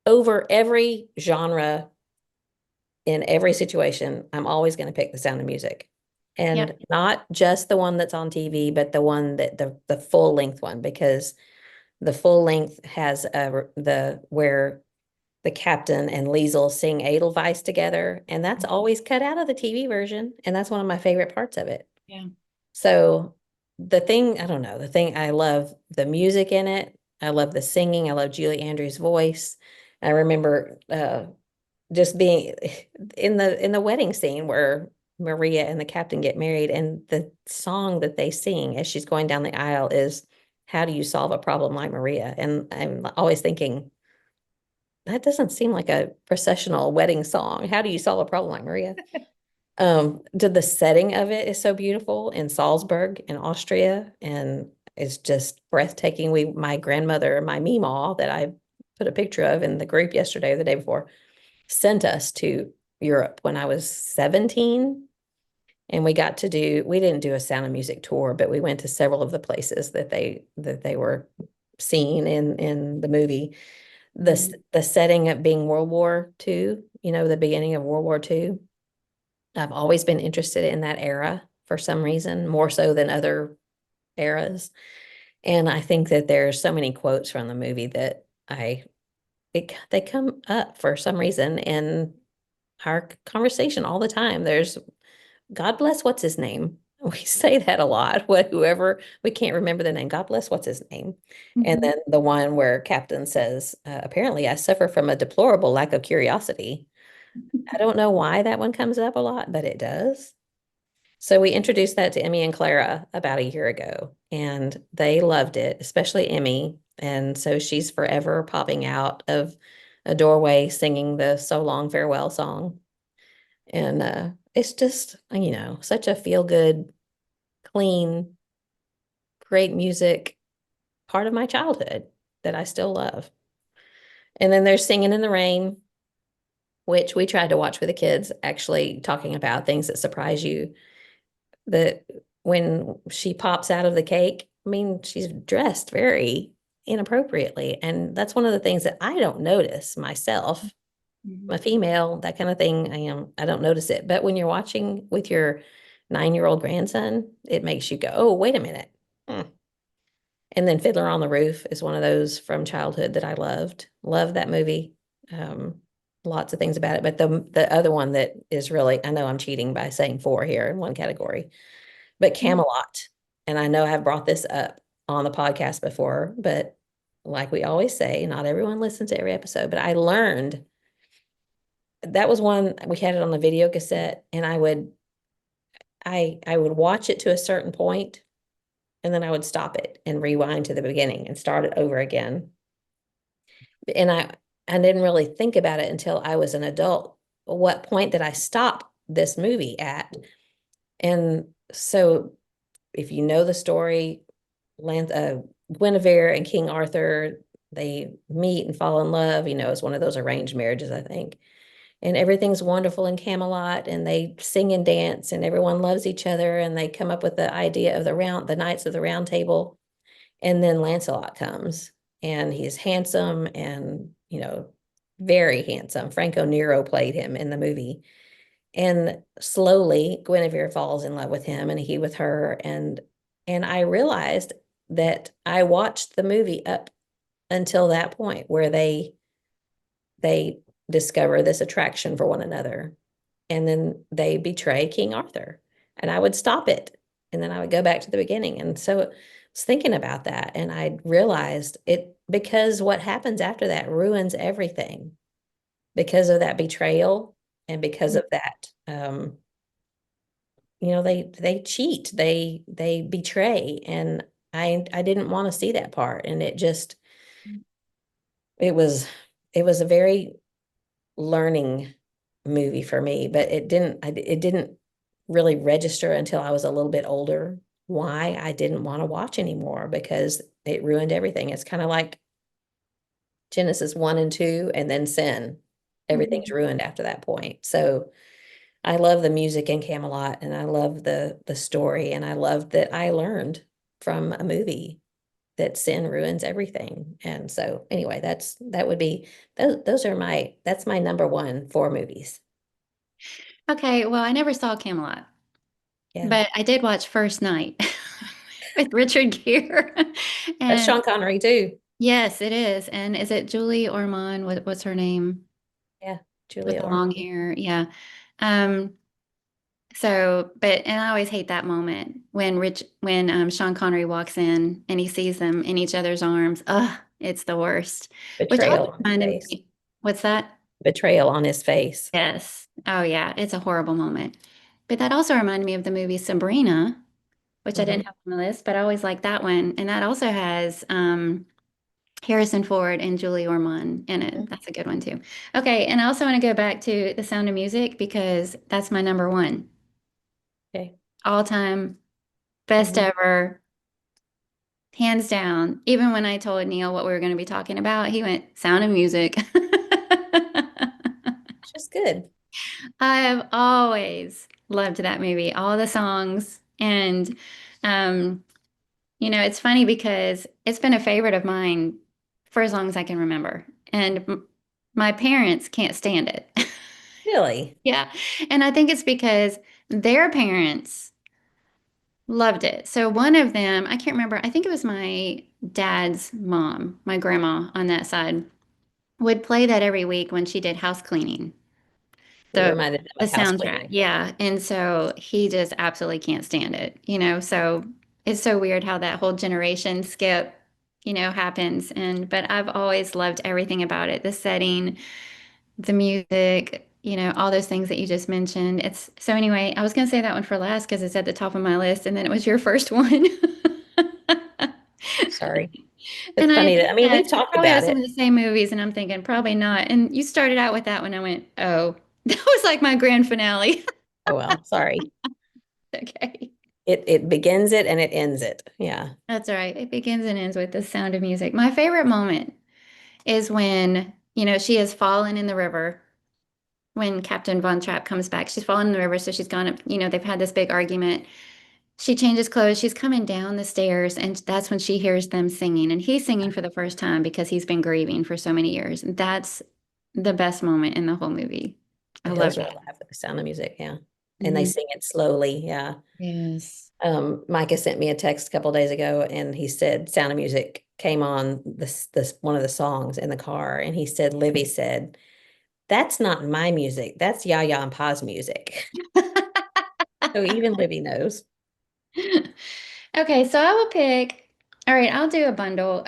over every genre in every situation, I'm always going to pick The Sound of Music. And Yep. not just the one that's on TV, but the one that the full length one, because the full length has the where the captain and Liesel sing Edelweiss together, and that's always cut out of the TV version, and that's one of my favorite parts of it. Yeah. So I don't know, the thing I love the music in it. I love the singing. I love Julie Andrews' voice. I remember just being in the wedding scene where Maria and the captain get married and the song that they sing as she's going down the aisle is how do you solve a problem like Maria? And I'm always thinking that doesn't seem like a processional wedding song. How do you solve a problem like Maria? The setting of it is so beautiful in Salzburg in Austria and it's just breathtaking. My grandmother, my Meemaw that I put a picture of in the group yesterday or the day before sent us to Europe when I was 17. And we didn't do a Sound of Music tour, but we went to several of the places that they were seen in the movie. Mhm. The setting of being World War II, the beginning of World War II. I've always been interested in that era for some reason, more so than other eras. And I think that there's so many quotes from the movie that they come up for some reason in our conversation all the time. There's God bless what's his name. We say that a lot. Whoever we can't remember the name. God bless what's his name. And Mhm. then the one where Captain says, apparently I suffer from a deplorable lack of curiosity. I don't know why that one comes up a lot, but it does. So we introduced that to Emmy and Clara about a year ago, and they loved it, especially Emmy. And so she's forever popping out of a doorway singing the So Long Farewell song. And it's just, such a feel good, clean, great music part of my childhood that I still love. And then there's Singing in the Rain, which we tried to watch with the kids, actually talking about things that surprise you. That when she pops out of the cake, I mean, she's dressed very inappropriately. And that's one of the things that I don't notice myself. I'm a Mhm. female, that kind of thing. I don't notice it. But when you're watching with your 9-year-old grandson, it makes you go, oh, wait a minute. Hmm. And then Fiddler on the Roof is one of those from childhood that I loved. Loved that movie. Um, Lots of things about it. But the other one that is really, I know I'm cheating by saying four here in one category, but Camelot. And I know I've brought this up on the podcast before, but like we always say, not everyone listens to every episode. But I learned that was one we had it on the video cassette, and I would watch it to a certain point, and then I would stop it and rewind to the beginning and start it over again. And I didn't really think about it until I was an adult. What point did I stop this movie at? And so if you know the story, Guinevere and King Arthur, they meet and fall in love. It's one of those arranged marriages, I think. And everything's wonderful in Camelot, and they sing and dance, and everyone loves each other, and they come up with the idea of the Knights of the Round Table. And then Lancelot comes, and he's handsome and, very handsome. Franco Nero played him in the movie. And slowly Guinevere falls in love with him and he with her. And I realized that I watched the movie up until that point where they discover this attraction for one another. And then they betray King Arthur. And I would stop it. And then I would go back to the beginning. And so I was thinking about that. And I realized it because what happens after that ruins everything because of that betrayal and because of that. They cheat, they betray. And I didn't want to see that part. And it was it was a very learning movie for me, but it didn't really register until I was a little bit older why I didn't want to watch anymore because it ruined everything. It's kind of like Genesis 1 and 2 and then sin. Everything's Mhm. ruined after that point. So I love the music in Camelot and I love the story and I love that I learned from a movie that sin ruins everything. And so anyway, that would be those are that's my number one for movies. Okay, well, I never saw Camelot, Yeah. but I did watch First Night with Richard Gere. That's And Sean Connery too. yes, it is. And is it Julie Ormond? What's her name? Yeah. With Julia the long Ormond. hair. Yeah. Um, and I always hate that moment when Sean Connery walks in and he sees them in each other's arms. Ugh, it's the worst. Which also Betrayal on his reminded face. me, what's that? Betrayal on his face. Yes. Oh yeah, it's a horrible moment. But that also reminded me of the movie Sabrina, which I didn't Mhm. have on the list, but I always like that one. And that also has Harrison Ford and Julie Ormond in it. That's a good one too. Okay, and I also want to go back to The Sound of Music because that's my number one. Okay. All time, best Mhm. ever, hands down. Even when I told Neil what we were going to be talking about, he went, Sound of Music. Good. I have always loved that movie, all the songs. And, um, it's funny because it's been a favorite of mine for as long as I can remember. And my parents can't stand it. Really? Yeah. And I think it's because their parents loved it. So one of them, I can't remember, I think it was my dad's mom, my grandma on that side, would play that every week when she did house cleaning. It The reminded them the of house soundtrack, cleaning. yeah. And so he just absolutely can't stand it. So it's so weird how that whole generation skip, happens. But I've always loved everything about it. The setting, the music, all those things that you just mentioned. It's so anyway, I was gonna say that one for last because it's at the top of my list, and then it was your first one. Sorry. It's And funny that, I mean, yes, we've it talked probably about has some of it. the same movies, and I'm thinking probably not. And you started out with that one. I went, oh, that was like my grand finale. Oh, well, sorry. Okay. It begins it and it ends it. Yeah. That's all right. It begins and ends with the sound of music. My favorite moment is when, she has fallen in the river when Captain Von Trapp comes back. She's fallen in the river, so she's gone up, they've had this big argument. She changes clothes, she's coming down the stairs, and that's when she hears them singing. And he's singing for the first time because he's been grieving for so many years. And that's the best moment in the whole movie. I It love does really that. have the sound of music. Yeah. And they Mhm. sing it slowly. Yeah. Yes. Micah sent me a text a couple days ago and he said Sound of Music came on this one of the songs in the car and he said Livy said, "That's not my music. That's Yaya and Pa's music." So even Livy knows. Okay, so I will pick. All right, I'll do a bundle.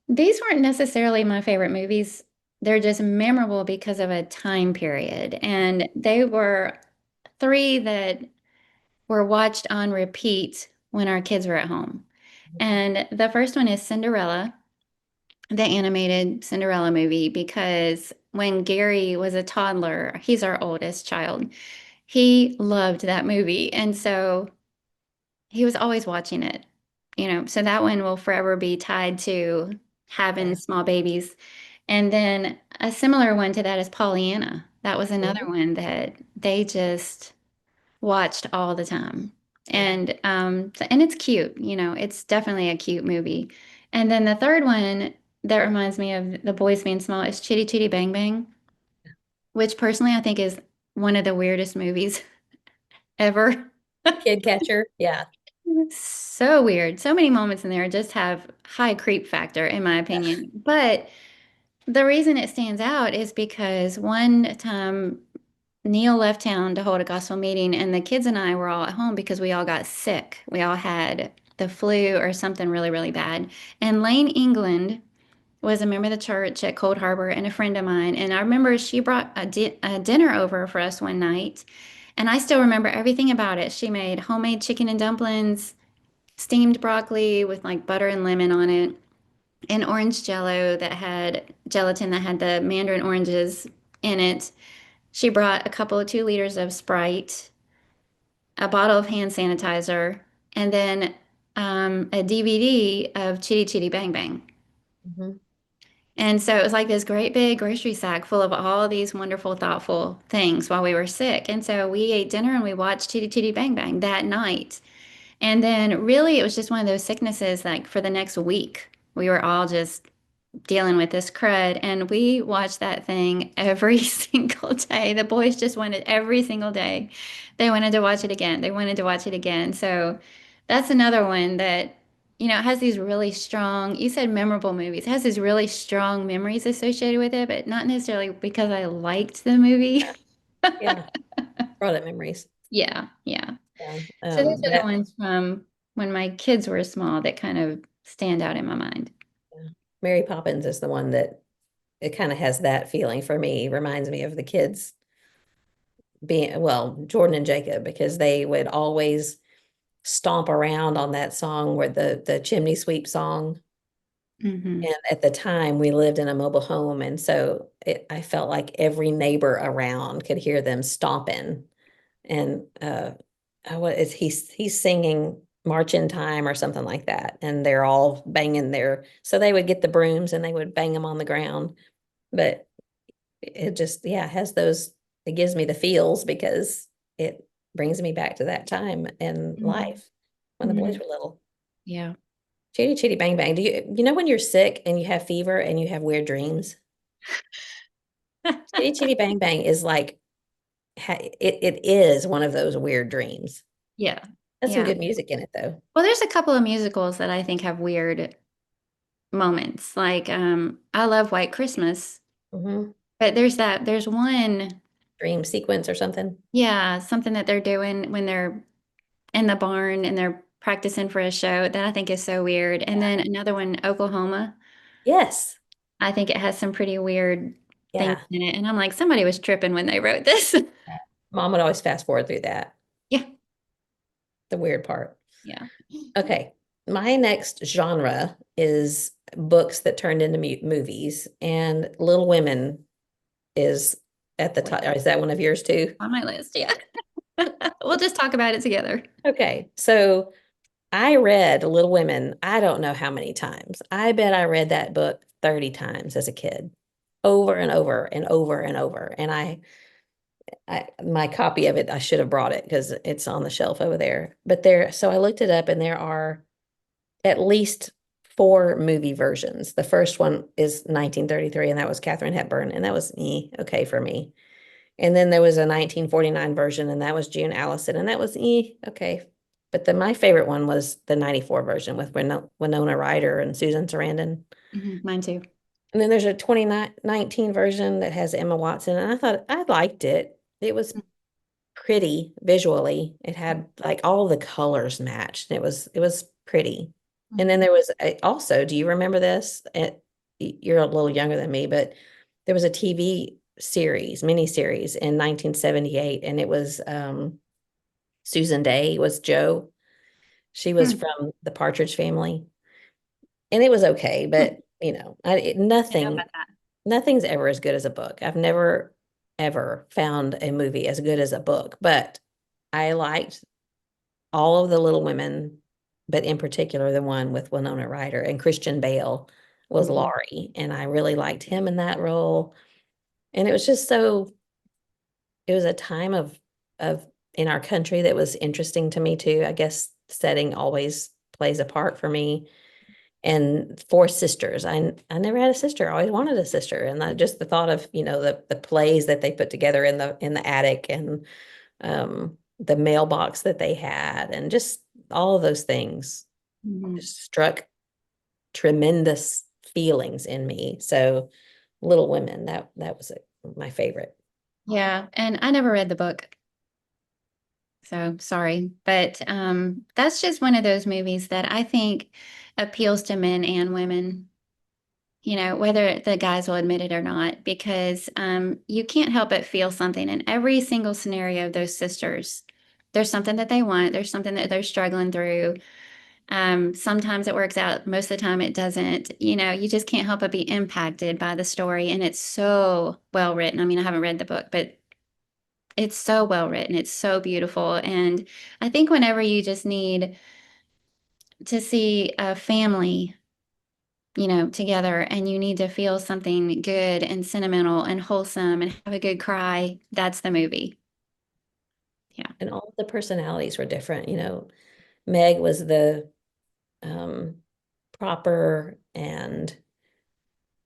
These weren't necessarily my favorite movies. They're just memorable because of a time period. And they were three that were watched on repeat when our kids were at home. And the first one is Cinderella, the animated Cinderella movie, because when Gary was a toddler, he's our oldest child, he loved that movie. And so he was always watching it, so that one will forever be tied to having Yeah. small babies. And then a similar one to that is Pollyanna. That was another Mhm. one that they just watched all the time. Yeah. And it's cute, it's definitely a cute movie. And then the third one that reminds me of the boys being small is Chitty Chitty Bang Bang, which personally I think is one of the weirdest movies ever. Kid catcher. Yeah. So weird. So many moments in there just have high creep factor, in my Yeah. opinion. But the reason it stands out is because one time Neil left town to hold a gospel meeting, and the kids and I were all at home because we all got sick. We all had the flu or something really, really bad. And Lane England was a member of the church at Cold Harbor and a friend of mine. And I remember she brought a dinner over for us one night. And I still remember everything about it. She made homemade chicken and dumplings, steamed broccoli with like butter and lemon on it, and orange jello that had gelatin that had the mandarin oranges in it. She brought a couple of 2 liters of Sprite, a bottle of hand sanitizer, and then a DVD of Chitty Chitty Bang Bang. Mhm. And so it was like this great big grocery sack full of all these wonderful, thoughtful things while we were sick. And so we ate dinner and we watched Chitty Chitty Bang Bang that night. And then really it was just one of those sicknesses like for the next week. We were all just dealing with this crud and we watched that thing every single day. The boys just wanted every single day. They wanted to watch it again. They wanted to watch it again. So that's another one that it has these really strong, you said memorable movies. It has these really strong memories associated with it, but not necessarily because I liked the movie. Yeah. Yeah. Brought up memories. Yeah, yeah. Yeah. So those are the That ones from when my kids were small that kind of stand out in my mind. yeah. Mary Poppins is the one that it kind of has that feeling for me. Reminds me of the kids being, well, Jordan and Jacob, because they would always stomp around on that song where the chimney sweep song. Hmm. And at the time we lived in a mobile home. And so I felt like every neighbor around could hear them stomping. And what is he's singing March in Time or something like that. And they're all banging their, so they would get the brooms and they would bang them on the ground. But it just, yeah, has those, it gives me the feels because it brings me back to that time in Mhm. life when the boys Mhm. were little. Yeah. Chitty Chitty Bang Bang. You know when you're sick and you have fever and you have weird dreams? Chitty Chitty Bang Bang is like it is one of those weird dreams. Yeah. That's some Yeah. good music in it though. Well, there's a couple of musicals that I think have weird moments. Like I love White Christmas, Hmm. but there's one, Dream sequence or something. yeah, something that they're doing when they're in the barn and they're practicing for a show that I think is so weird. And then another one, Oklahoma, Yes. I think it has some pretty weird things Yeah. in it. And I'm like, somebody was tripping when they wrote this. Mom would always fast forward through that, Yeah. the weird part. Yeah. Okay. My next genre is books that turned into movies, and Little Women is at the top. Is that one of yours too? On my list. Yeah. We'll just talk about it together. Okay. So I read Little Women, I don't know how many times. I bet I read that book 30 times as a kid, over and over and over and over. And my copy of it, I should have brought it because it's on the shelf over there. But so I looked it up and there are at least four movie versions. The first one is 1933, and that was Katharine Hepburn, and that was okay for me. And then there was a 1949 version, and that was June Allison, and that was okay. But my favorite one was the 94 version with Winona Ryder and Susan Sarandon. Mine too. And then there's a 2019 version that has Emma Watson, and I thought I liked it. It was pretty visually. It had like all the colors matched. It was pretty. And then Mhm. there was also, do you remember this? You're a little younger than me, but there was a TV series, miniseries in 1978, and it was Susan Day was Joe. She was Hmm. from the Partridge Family, and it was okay, Hmm. but I know nothing, about that. nothing's ever as good as a book. I've never ever found a movie as good as a book, but I liked all of the Little Women, but in particular the one with Winona Ryder and Christian Bale was Mhm. Laurie, and I really liked him in that role. And it was just so it was a time of in our country that was interesting to me too. I guess setting always plays a part for me. And four sisters. I never had a sister. I always wanted a sister. And just the thought of, the plays that they put together in the attic and the mailbox that they had and just all of those things Mhm. just struck tremendous feelings in me. So Little Women, that was my favorite. Yeah, and I never read the book, so sorry. But that's just one of those movies that I think appeals to men and women, whether the guys will admit it or not, because you can't help but feel something in every single scenario of those sisters. There's something that they want, there's something that they're struggling through. Sometimes it works out, most of the time it doesn't. You just can't help but be impacted by the story. And it's so well written. I mean, I haven't read the book, but it's so well written. It's so beautiful. And I think whenever you just need to see a family, together and you need to feel something good and sentimental and wholesome and have a good cry, that's the movie. Yeah. And all of the personalities were different. Meg was the um, proper and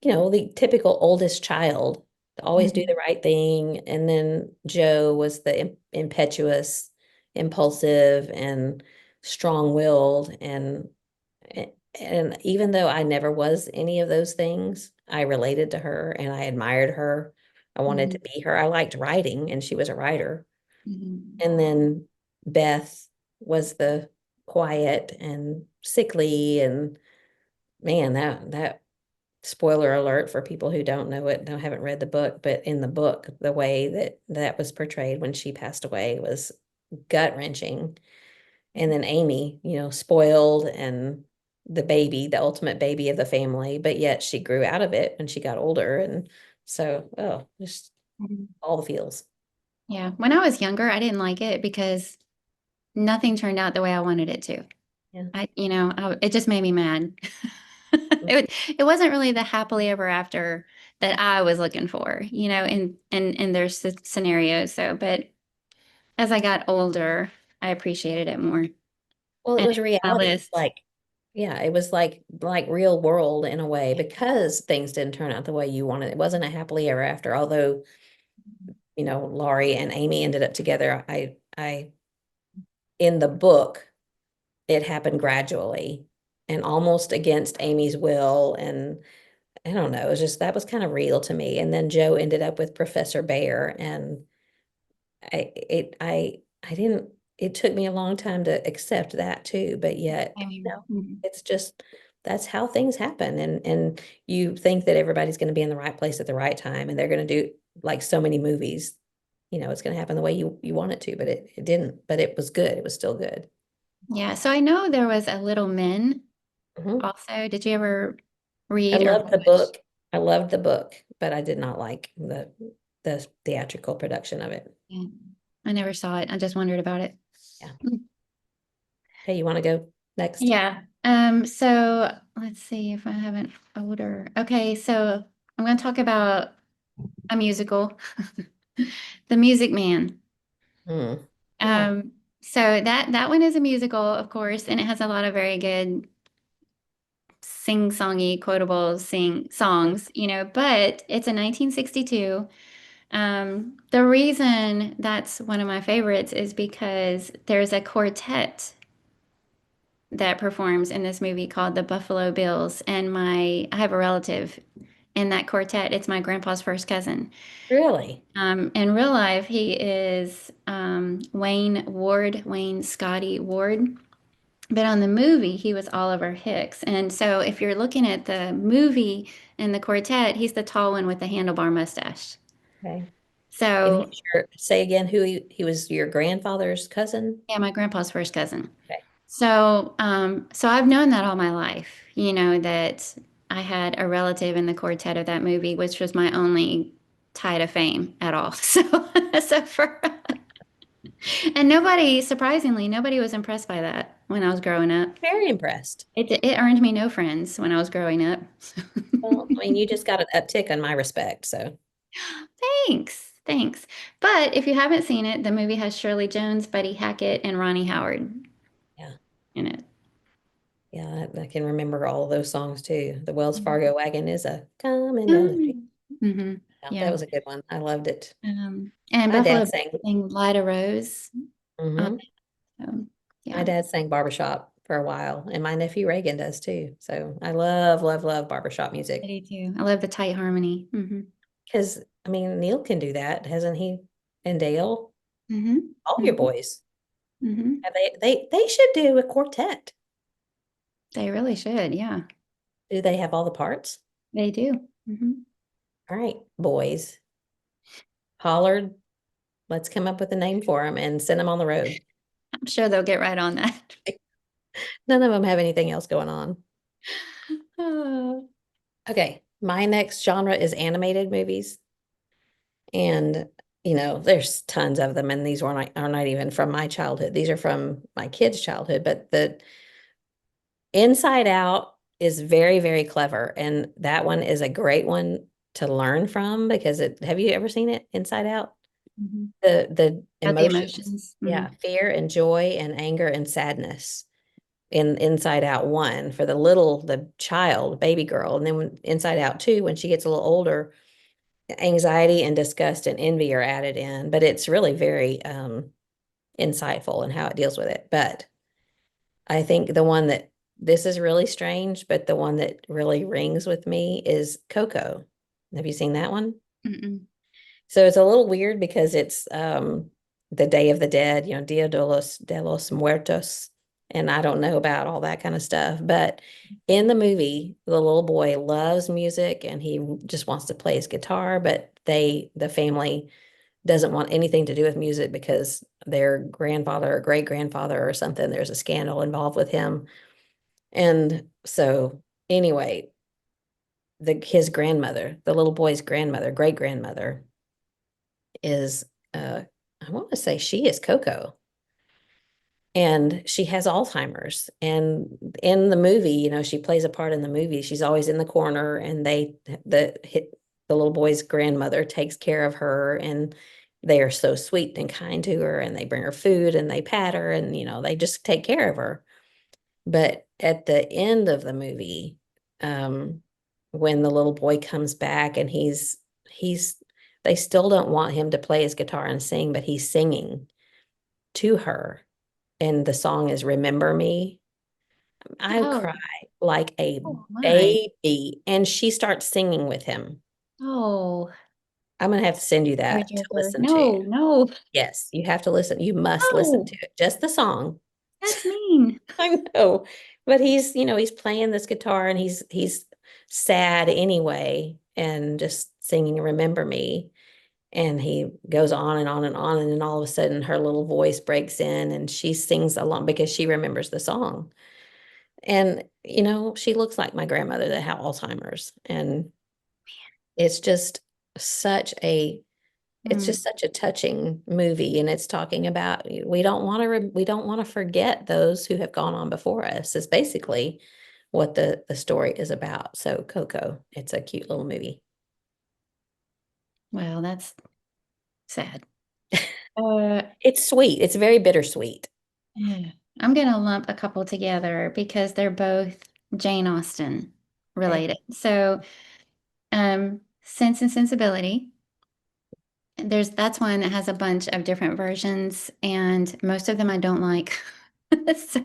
the typical oldest child to always do the Mhm. right thing. And then Joe was the impetuous, impulsive, and strong-willed. And even though I never was any of those things, I related to her and I admired her. I wanted to Mhm. be her. I liked writing, and she was a writer. Mhm. And then Beth was the quiet and sickly, and man, that spoiler alert for people who don't know it, don't haven't read the book, but in the book, the way that was portrayed when she passed away was gut-wrenching. And then Amy, spoiled and the baby, the ultimate baby of the family, but yet she grew out of it when she got older. And so, just Mhm. all the feels. Yeah. When I was younger, I didn't like it because nothing turned out the way I wanted it to. Yeah. It just made me mad. It wasn't really the happily ever after that I was looking for, in their scenarios. So, but as I got older, I appreciated it more. Well, it And was it's my reality. list. Yeah, it was like real world in a way because things didn't turn out the way you wanted. It wasn't a happily ever after, although, Laurie and Amy ended up together. In the book, it happened gradually and almost against Amy's will. And I don't know, it was just that was kind of real to me. And then Joe ended up with Professor Bear, and I didn't, it took me a long time to accept that too, but yet, I mean, mhm. it's just that's how things happen. And you think that everybody's going to be in the right place at the right time and they're going to do like so many movies, it's going to happen the way you want it to, but it didn't, but it was good. It was still good. Yeah. So I know there was a Little Men Mhm. also. Did you ever I read or loved the watch? book. I loved the book, but I did not like the theatrical production of it. Yeah. I never saw it. I just wondered about it. Yeah. Hey, you want to go next? Yeah. So let's see if I have an older. Okay, so I'm going to talk about a musical, The Music Man. Hmm. Yeah. Um, so that one is a musical, of course, and it has a lot of very good sing-songy, quotable sing songs, but it's a 1962. The reason that's one of my favorites is because there's a quartet that performs in this movie called the Buffalo Bills, and I have a relative in that quartet. It's my grandpa's first cousin. Really? In real life, he is Wayne Scotty Ward. But on the movie, he was Oliver Hicks. And so if you're looking at the movie and the quartet, he's the tall one with the handlebar mustache. Okay. And So say again who he was your grandfather's cousin? yeah, my grandpa's first cousin. Okay. So I've known that all my life, that I had a relative in the quartet of that movie, which was my only tie to fame at all. So and surprisingly, nobody was impressed by that when I was growing up. Very impressed. It earned me no friends when I was growing up. Well, I mean, you just got an uptick on my respect, so Thanks, thanks. But if you haven't seen it, the movie has Shirley Jones, Buddy Hackett, and Ronnie Howard yeah. in it. Yeah, I can remember all of those songs too. The Wells Fargo wagon is a coming down the street. Mm-hmm. Yeah, that Yeah. was a good one. I loved it. And My Buffalo dad Bill sang. sang Light a Rose. Um, Hmm. so, My yeah, dad sang barbershop for a while, and my nephew Reagan does too. So I love, love, love barbershop I music do too. I love the tight harmony. because I mean Neil can do that, hasn't he? And Dale, Hmm. all your Hmm. boys. Hmm. Have they should do a quartet. They really should. Yeah, Do they have all the parts? they do. All right, boys. Hollered. Let's come up with a name for them and send them on the road. I'm sure they'll get right on that. None of them have anything else going on. Oh. Okay, my next genre is animated movies. And, there's tons of them, and these are not even from my childhood. These are from my kids' childhood, but the Inside Out is very, very clever. And that one is a great one to learn from because have you ever seen it, Inside Out? Mhm. The About the emotions, emotions. yeah, fear and joy and anger and sadness in Inside Out one for the child, baby girl. And then Inside Out two, when she gets a little older, anxiety and disgust and envy are added in, but it's really very insightful in how it deals with it. But I think the one that this is really strange, but the one that really rings with me is Coco. Have you seen that one? Mm-mm. So it's a little weird because it's the Day of the Dead, Dia de los Muertos, and I don't know about all that kind of stuff. But in the movie, the little boy loves music and he just wants to play his guitar, but the family doesn't want anything to do with music because their grandfather or great grandfather or something, there's a scandal involved with him. And so anyway, his grandmother, the little boy's grandmother, great grandmother, is I want to say she is Coco. And she has Alzheimer's. And in the movie, she plays a part in the movie. She's always in the corner, and the the little boy's grandmother takes care of her, and they are so sweet and kind to her, and they bring her food and they pat her, and they just take care of her. But at the end of the movie, um, when the little boy comes back and he's they still don't want him to play his guitar and sing, but he's singing to her. And the song is Remember Me. I Oh, cry like a oh my. baby. And she starts singing with him. Oh, I'm gonna have to send you that to tearjerker. listen to. No, no, Yes, you have to listen. You must listen no. to it. Just the song. That's mean. I know. But he's playing this guitar and he's sad anyway and just singing Remember Me. And he goes on and on and on. And then all of a sudden her little voice breaks in and she sings along because she remembers the song. And she looks like my grandmother that had Alzheimer's. And it's just such a it's Mm. just such a touching movie, and it's talking about we don't want to forget those who have gone on before us is basically what the story is about. So Coco, it's a cute little movie. Well, that's sad. Uh, It's sweet. It's very bittersweet. yeah. I'm gonna lump a couple together because they're both Jane Austen Okay. related. So, Sense and Sensibility. That's one that has a bunch of different versions, and most of them I don't like. So,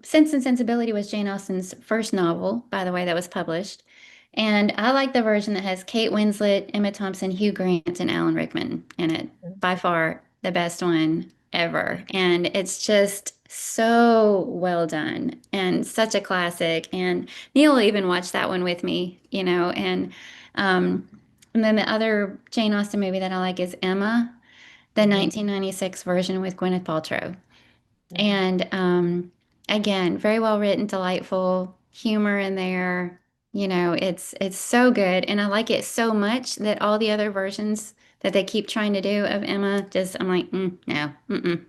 Sense and Sensibility was Jane Austen's first novel, by the way, that was published. And I like the version that has Kate Winslet, Emma Thompson, Hugh Grant, and Alan Rickman in it. By far the best one ever. And it's just so well done and such a classic. And Neil even watched that one with me, um, and then the other Jane Austen movie that I like is Emma, the Mhm. 1996 version with Gwyneth Paltrow. Mhm. And again, very well written, delightful humor in there. It's so good, and I like it so much that all the other versions that they keep trying to do of Emma, just I'm like, no, mm-mm.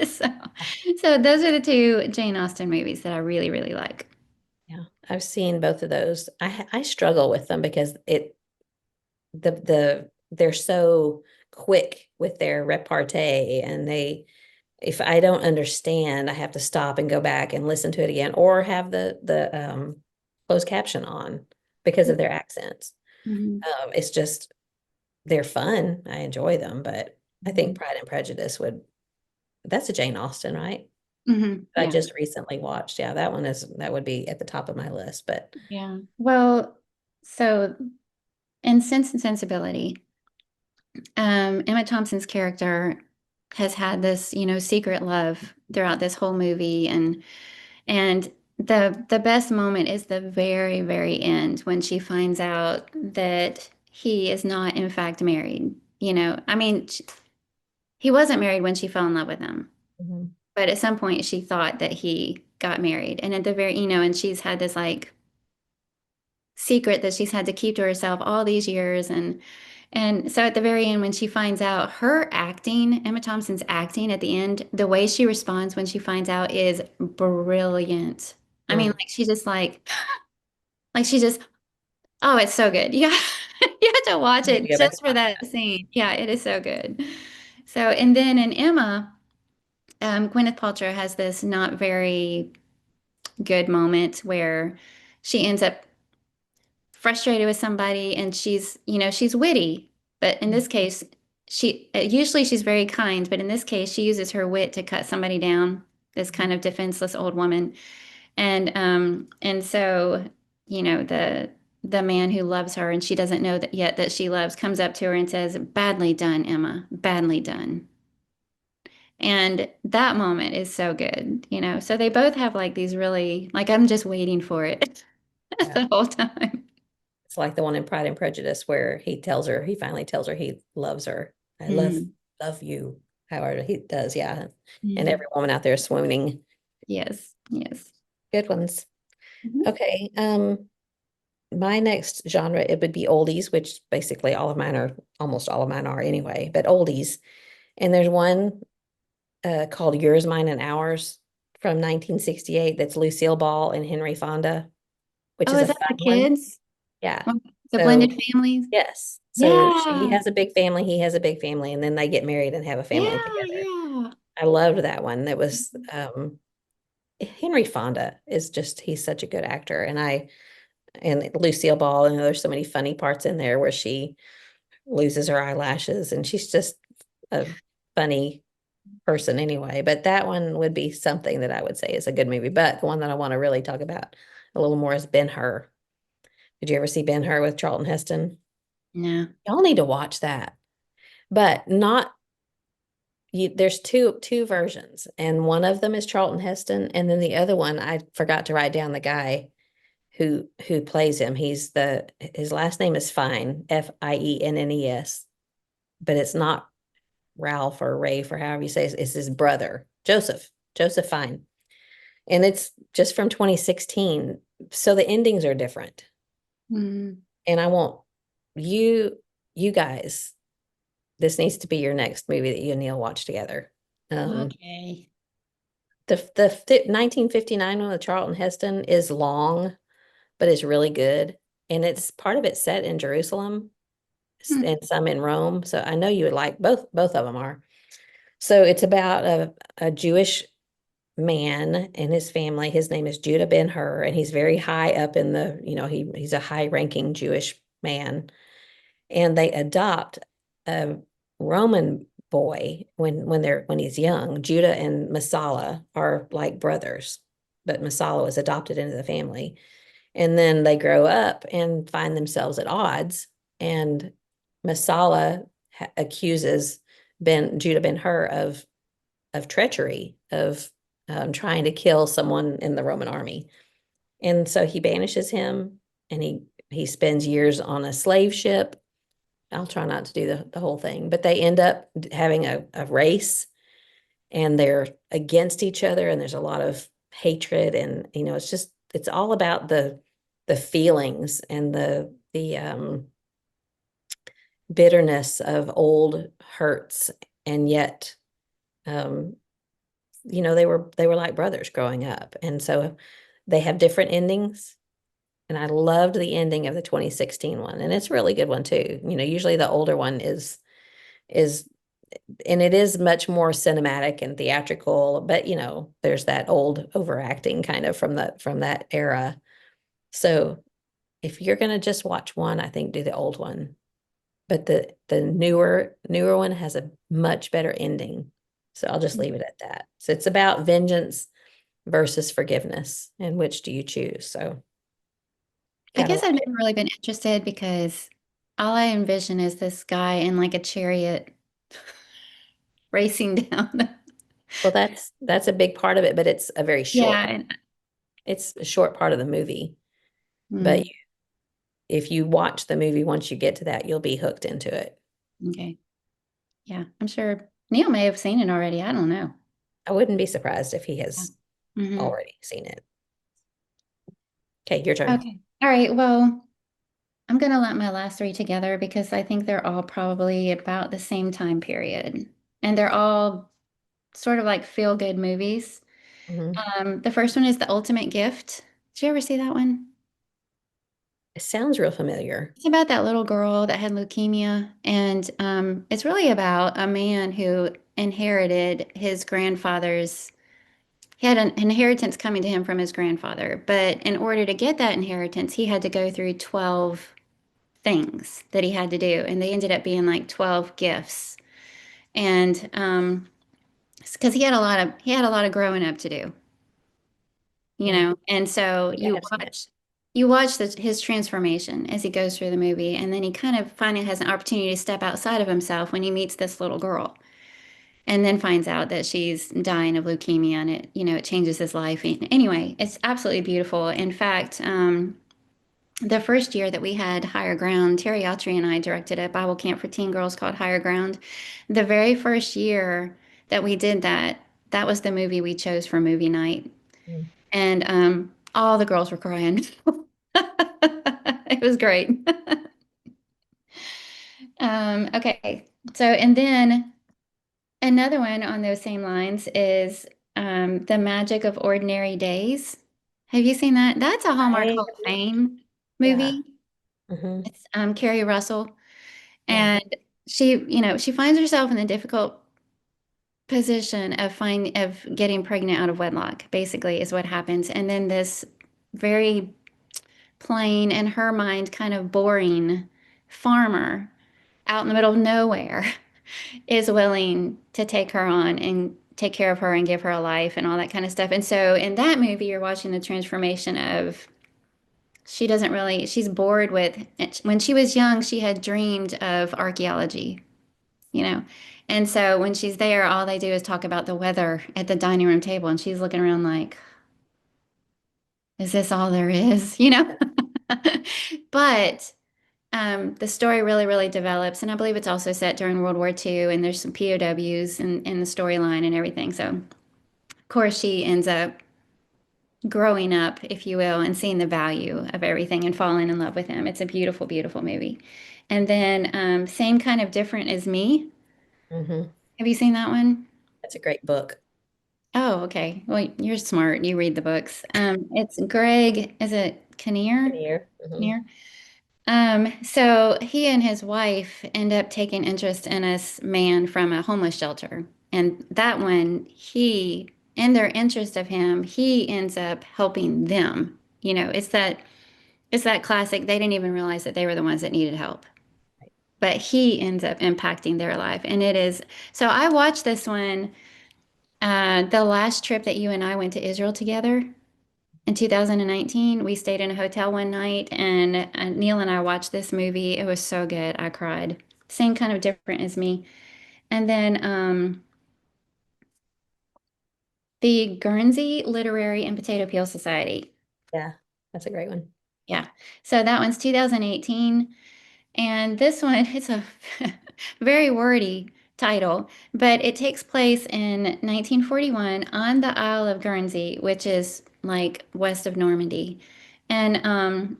So, so those are the two Jane Austen movies that I really, really like. Yeah, I've seen both of those. I struggle with them because they're so quick with their repartee, and if I don't understand, I have to stop and go back and listen to it again, or have the closed caption on because of their accents. Mhm. It's just they're fun. I enjoy them, but I think Mhm. Pride and Prejudice that's a Jane Austen, right? I Yeah, just recently watched. Yeah, that would be at the top of my list, but yeah. Well, so in Sense and Sensibility, Emma Thompson's character has had this, secret love throughout this whole movie, and the best moment is the very, very end when she finds out that he is not in fact married. I mean, he wasn't married when she fell in love with him, Mhm. but at some point she thought that he got married, and at the very, and she's had this like secret that she's had to keep to herself all these years, and so at the very end, when she finds out, her acting, Emma Thompson's acting at the end, the way she responds when she finds out is brilliant. I mean, Mm. like she just like she just, oh, it's so good. You you have to watch I need to it go back and just for watch that that. scene. Yeah, it is so good. So, and then in Emma, Gwyneth Paltrow has this not very good moment where she ends up frustrated with somebody and she's witty, but in this case she usually she's very kind, but in this case she uses her wit to cut somebody down, this kind of defenseless old woman. And so the man who loves her and she doesn't know that yet that she loves comes up to her and says, badly done, Emma, badly done. And that moment is so good, so they both have like these really, like, I'm just waiting for it Yeah. the whole time. It's like the one in Pride and Prejudice where he finally tells her he loves her. I Mhm. love you. However, he does, yeah. And Mhm. every woman out there is swooning. Yes, yes. Good ones. Mhm. Okay. My next genre, it would be oldies, which basically almost all of mine are anyway, but oldies. And there's one called Yours, Mine, and Ours from 1968 that's Lucille Ball and Henry Fonda, which Oh, is a is that fun the one. kids? Yeah. The So blended families. yes. So she Yeah. has a big family, he has a big family, and then they get married and have a family Yeah, together. yeah. I loved that one. That was Henry Fonda is just he's such a good actor. And Lucille Ball, and there's so many funny parts in there where she loses her eyelashes and she's just a funny person anyway. But that one would be something that I would say is a good movie. But the one that I want to really talk about a little more is Ben-Hur. Did you ever see Ben-Hur with Charlton Heston? No. Y'all need to watch that. But not there's two versions, and one of them is Charlton Heston, and then the other one I forgot to write down the guy who plays him. His last name is Fine, Fiennes, but it's not Ralph or Rafe or however you say it. It's his brother, Joseph Fine. And it's just from 2016. So the endings are different. Mm, And I want you you guys, this needs to be your next movie that you and Neil watch together. Um, okay. the 1959 one with Charlton Heston is long, but it's really good. And it's part of it set in Jerusalem Hmm. and some in Rome. So I know you would like both of them are. So it's about a Jewish man and his family. His name is Judah Ben-Hur, and he's very high up in he's a high-ranking Jewish man. And they adopt a Roman boy when he's young. Judah and Masala are like brothers, but Masala was adopted into the family. And then they grow up and find themselves at odds. And Masala accuses Judah Ben-Hur of treachery, of trying to kill someone in the Roman army. And so he banishes him, and he spends years on a slave ship. I'll try not to do the whole thing, but they end up having a race, and they're against each other, and there's a lot of hatred, and it's all about the feelings and the bitterness of old hurts, and yet um they were like brothers growing up. And so they have different endings. And I loved the ending of the 2016 one. And it's a really good one too. Usually the older one is and it is much more cinematic and theatrical, but there's that old overacting kind of from that era. So if you're gonna just watch one, I think do the old one. But the newer one has a much better ending. So I'll just leave it at that. So it's about vengeance versus forgiveness, and which do you choose? So I gotta guess I've watch it. never really been interested because all I envision is this guy in like a chariot racing down. Well, that's a big part of it, but it's a very Yeah. short. It's a short part of the movie. But Mm, if you watch the movie, once you get to that, you'll be hooked into it. okay. Yeah. I'm sure Neil may have seen it already. I don't know. I wouldn't be surprised if he Yeah. has Hmm. already seen it. Okay, your turn. Okay. All right. Well, I'm going to lump my last three together because I think they're all probably about the same time period. And they're all sort of like feel-good movies. Mhm. The first one is The Ultimate Gift. Did you ever see that one? It sounds real familiar. It's about that little girl that had leukemia, and it's really about a man who inherited his grandfather's. He had an inheritance coming to him from his grandfather, but in order to get that inheritance, he had to go through 12 things that he had to do, and they ended up being like 12 gifts. And because he had a lot of growing up to do, Mm, I and so think I have seen it. you watch his transformation as he goes through the movie, and then he kind of finally has an opportunity to step outside of himself when he meets this little girl, and then finds out that she's dying of leukemia, and it changes his life. Anyway, it's absolutely beautiful. In fact, the first year that we had Higher Ground, Terry Autry and I directed a Bible camp for teen girls called Higher Ground. The very first year that we did that, that was the movie we chose for movie night. Mm. And all the girls were crying. It was great. Okay. So, and then another one on those same lines is The Magic of Ordinary Days. Have you seen that? That's a Hallmark I Hall of Fame yeah. movie. Hmm. It's Carrie Russell, Yeah. and she finds herself in a difficult position of getting pregnant out of wedlock, basically, is what happens. And then this very plain, in her mind, kind of boring farmer out in the middle of nowhere is willing to take her on and take care of her and give her a life and all that kind of stuff. And so in that movie, you're watching the transformation of she doesn't really, she's bored with, when she was young, she had dreamed of archaeology, you know. And so when she's there, all they do is talk about the weather at the dining room table, and she's looking around like, is this all there is? You know? But the story really, really develops, and I believe it's also set during World War II, and there's some POWs in the storyline and everything. So, of course, she ends up growing up, if you will, and seeing the value of everything and falling in love with him. It's a beautiful, beautiful movie. And then, same kind of different as me. Hmm. Have you seen that one? That's a great book. Oh, okay. Well, you're smart. You read the books. It's Greg, is it Kinnear? Kinnear. Hmm. Kinnear? So he and his wife end up taking interest in this man from a homeless shelter. And that one, in their interest of him, he ends up helping them. It's that classic, they didn't even realize that they were the ones that needed help. But he ends up impacting their life. And it is, so I watched this one, the last trip that you and I went to Israel together. In 2019, we stayed in a hotel one night, and Neil and I watched this movie. It was so good. I cried. Same kind of different as me. And then the Guernsey Literary and Potato Peel Society. Yeah, that's a great one. Yeah. So that one's 2018. And this one, it's a very wordy title, but it takes place in 1941 on the Isle of Guernsey, which is like west of Normandy. And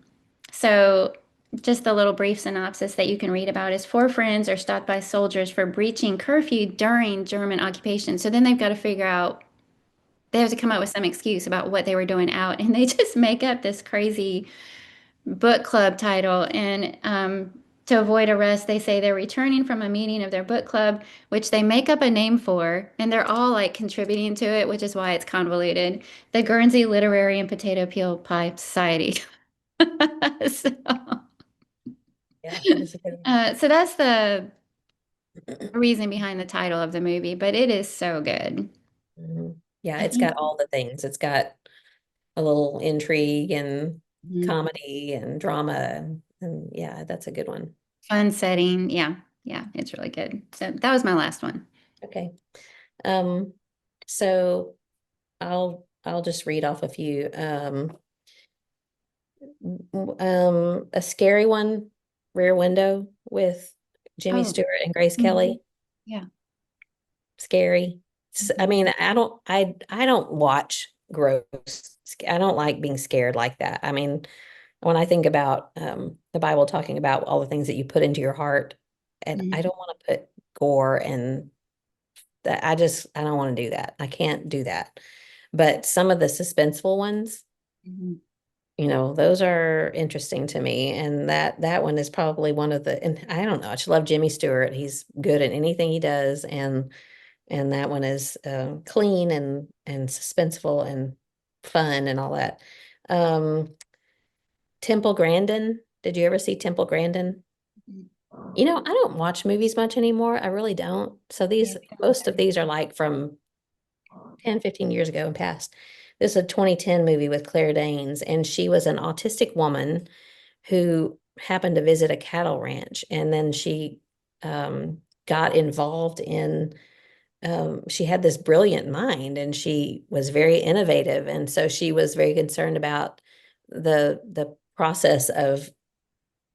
so, just the little brief synopsis that you can read about is four friends are stopped by soldiers for breaching curfew during German occupation. So then they've got to figure out, they have to come up with some excuse about what they were doing out, and they just make up this crazy book club title. And to avoid arrest, they say they're returning from a meeting of their book club, which they make up a name for, and they're all like contributing to it, which is why it's convoluted. The Guernsey Literary and Potato Peel Pie Society. So, Yeah, that is a good so that's the reason behind the title of the movie, but it is so good. one. Hmm. Yeah, I it's think got all the things. It's got a little intrigue and mhm. comedy and drama. And yeah, that's a good one. Fun setting. Yeah, yeah, it's really good. So that was my last one. Okay. Um, so I'll just read off a few. A scary one, Rear Window with Jimmy Oh, Stewart and Grace mhm. Kelly. Yeah. Scary. I Mhm. mean, I don't watch gross. I don't like being scared like that. I mean, when I think about the Bible talking about all the things that you put into your heart, and I Mhm. don't want to put gore and that I don't want to do that. I can't do that. But some of the suspenseful ones, Mhm. those are interesting to me. And that one is probably one of the, and I don't know, I just love Jimmy Stewart. He's good at anything he does, and that one is clean and suspenseful and fun and all that. Um, Temple Grandin. Did you ever see Temple Grandin? Mhm. I don't watch movies much anymore. I really don't. So Yeah. most of these are like from 10, 15 years ago and past. This is a 2010 movie with Claire Danes, and she was an autistic woman who happened to visit a cattle ranch, and then she got involved in she had this brilliant mind, and she was very innovative, and so she was very concerned about the process of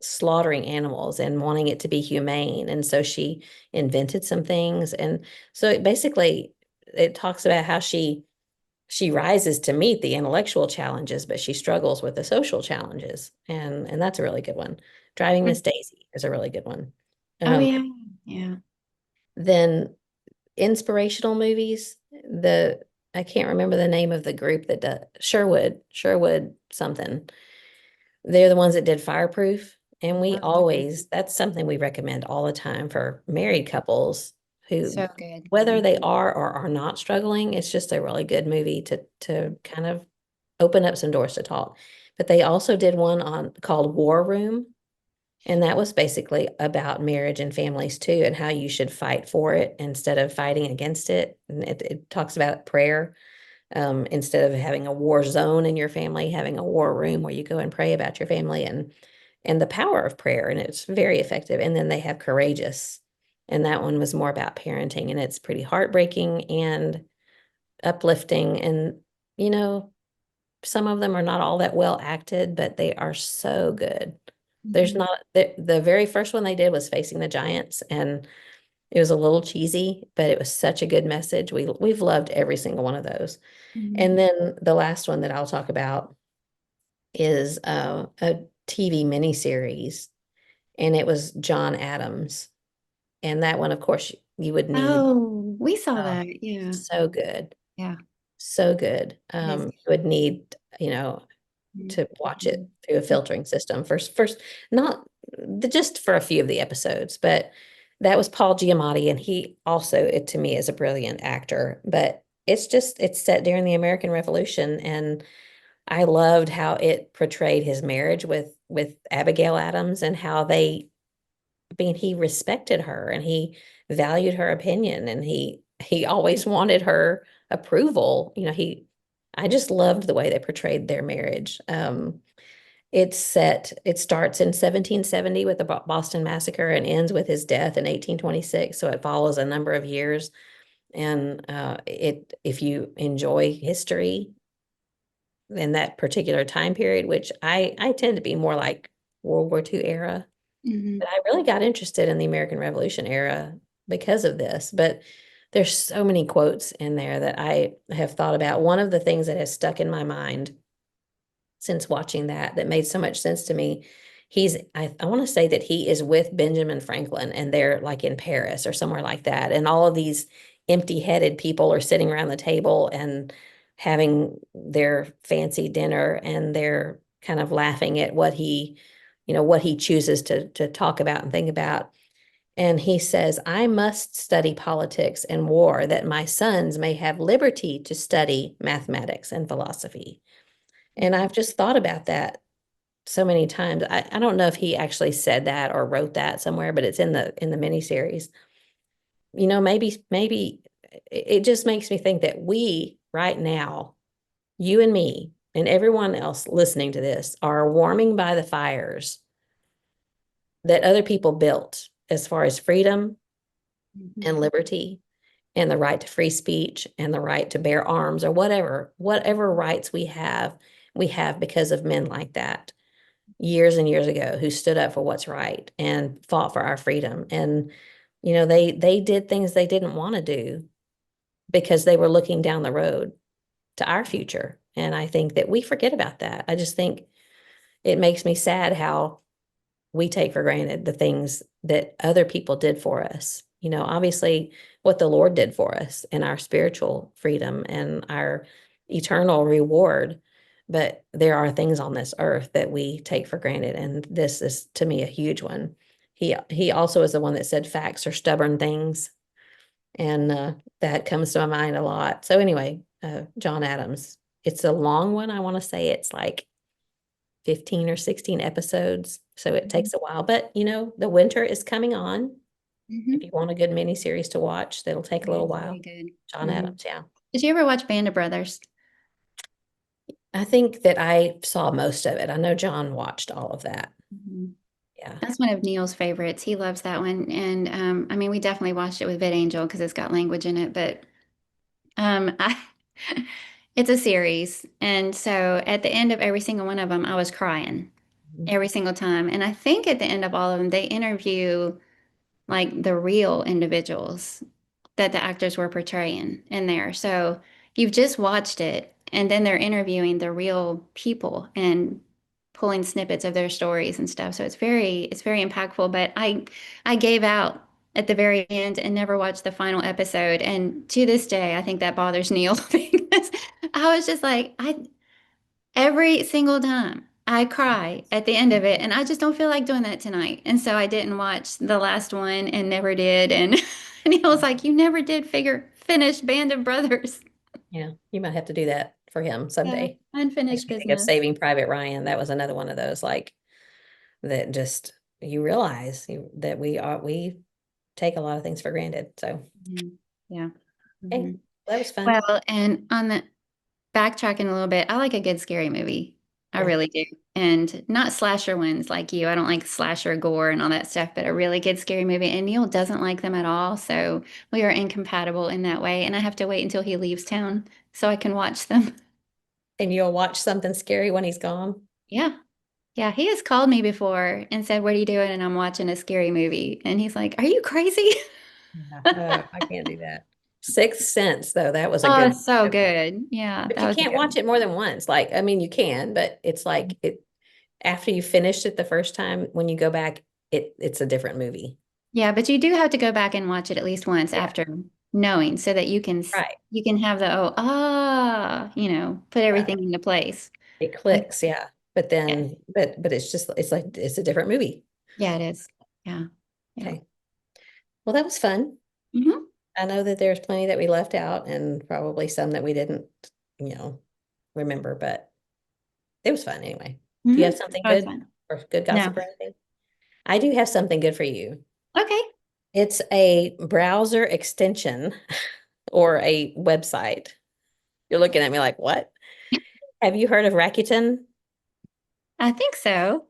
slaughtering animals and wanting it to be humane, and so she invented some things. And so basically it talks about how she rises to meet the intellectual challenges, but she struggles with the social challenges, and that's a really good one. Driving Miss Daisy is a really good one. Oh um, yeah. Yeah. then inspirational movies. I can't remember the name of the group that does Sherwood something. They're the ones that did Fireproof. And we Oh, goodness. always, that's something we recommend all the time for married couples who, So good. whether they are or are not struggling, it's just a really good movie to kind of open up some doors to talk. But they also did one on called War Room, and that was basically about marriage and families too, and how you should fight for it instead of fighting against it. And it talks about prayer, instead of having a war zone in your family, having a war room where you go and pray about your family and the power of prayer, and it's very effective. And then they have Courageous, and that one was more about parenting, and it's pretty heartbreaking and uplifting. And you know, some of them are not all that well acted, but they are so good. There's Mhm. not the very first one they did was Facing the Giants, and it was a little cheesy, but it was such a good message. We've loved every single one of those. Mhm. And then the last one that I'll talk about is a TV miniseries, and it was John Adams. And that one, of course, you would need. Oh, we saw Oh, that. Yeah. so good, Yeah. so good. It is. You would need, to watch it Mhm. through a filtering system first, not just for a few of the episodes, but that was Paul Giamatti, and he also, it to me, is a brilliant actor. But it's set during the American Revolution, and I loved how it portrayed his marriage with Abigail Adams, and how I mean, he respected her and he valued her opinion, and he always wanted her approval. I just loved the way they portrayed their marriage. It starts in 1770 with the Boston Massacre and ends with his death in 1826. So it follows a number of years. And if you enjoy history in that particular time period, which I tend to be more like World War II era, Mhm. but I really got interested in the American Revolution era because of this. But there's so many quotes in there that I have thought about. One of the things that has stuck in my mind since watching that made so much sense to me. I want to say that he is with Benjamin Franklin, and they're like in Paris or somewhere like that. And all of these empty-headed people are sitting around the table and having their fancy dinner, and they're kind of laughing at what he chooses to talk about and think about. And he says, I must study politics and war that my sons may have liberty to study mathematics and philosophy. And I've just thought about that so many times. I don't know if he actually said that or wrote that somewhere, but it's in the miniseries. Maybe it just makes me think that we right now, you and me and everyone else listening to this, are warming by the fires that other people built as far as freedom Mhm. and liberty and the right to free speech and the right to bear arms, or whatever rights we have because of men like that years and years ago, who stood up for what's right and fought for our freedom. And they did things they didn't want to do because they were looking down the road to our future. And I think that we forget about that. I just think it makes me sad how we take for granted the things that other people did for us. Obviously, what the Lord did for us and our spiritual freedom and our eternal reward. But there are things on this earth that we take for granted. And this is, to me, a huge one. He also is the one that said facts are stubborn things. And that comes to my mind a lot. So, anyway, John Adams, it's a long one. I want to say it's like 15 or 16 episodes. So it Mhm. takes a while, but the winter is coming on. If Mhm. you want a good mini series to watch, that'll take a little It's very while. good. John Mhm. Adams, yeah. Did you ever watch Band of Brothers? I think that I saw most of it. I know John watched all of that. Mhm. Yeah. That's one of Neil's favorites. He loves that one. And I mean, we definitely watched it with Vid Angel because it's got language in it, but I it's a series. And so at the end of every single one of them, I was crying Mhm. every single time. And I think at the end of all of them, they interview like the real individuals that the actors were portraying in there. So you've just watched it, and then they're interviewing the real people and pulling snippets of their stories and stuff. So it's very impactful. But I gave out at the very end and never watched the final episode. And to this day, I think that bothers Neil because I was just like, I every single time. I cry at the end of it, and I just don't feel like doing that tonight. And so I didn't watch the last one and never did. And and he was like, "You never did finish Band of Brothers." Yeah, you might have to do that for him Yeah, someday. Makes unfinished me think of business. Saving Private Ryan. That was another one of those like that just you realize that we take a lot of things for granted. So, Mhm. Yeah. hey, Mhm. that was fun. Well, and on the backtracking a little bit, I like a good scary movie. I Yeah. really do. And not slasher ones like you. I don't like slasher gore and all that stuff, but a really good scary movie. And Neil doesn't like them at all. So we are incompatible in that way. And I have to wait until he leaves town so I can watch them. And you'll watch something scary when he's gone. Yeah. Yeah. He has called me before and said, "What are you doing?" And I'm watching a scary movie. And he's like, "Are you crazy?" Yeah. I can't do that. Sixth Sense, though, that was a Oh, good so movie. good. Yeah, But that you was a can't good watch one. it more than once. Like, I mean, you can, but it's like it after you finished it the first time, when you go back, it's a different movie. Yeah, but you do have to go back and watch it at least once Yeah, after knowing so that right. you can have the put Yeah. everything into place. It And clicks, yeah. But yeah, then, but it's just it's like it's a different movie. yeah, it is. Yeah. Yeah. Okay. Well, that was fun. Hmm. I know that there's plenty that we left out and probably some that we didn't, you know, remember, but it was fun anyway. Do you Hmm. have something That was good fun. or good No. gossip or anything? I do have something good for you. Okay. It's a browser extension or a website. You're looking at me like, what? Have you heard of Rakuten? I think so.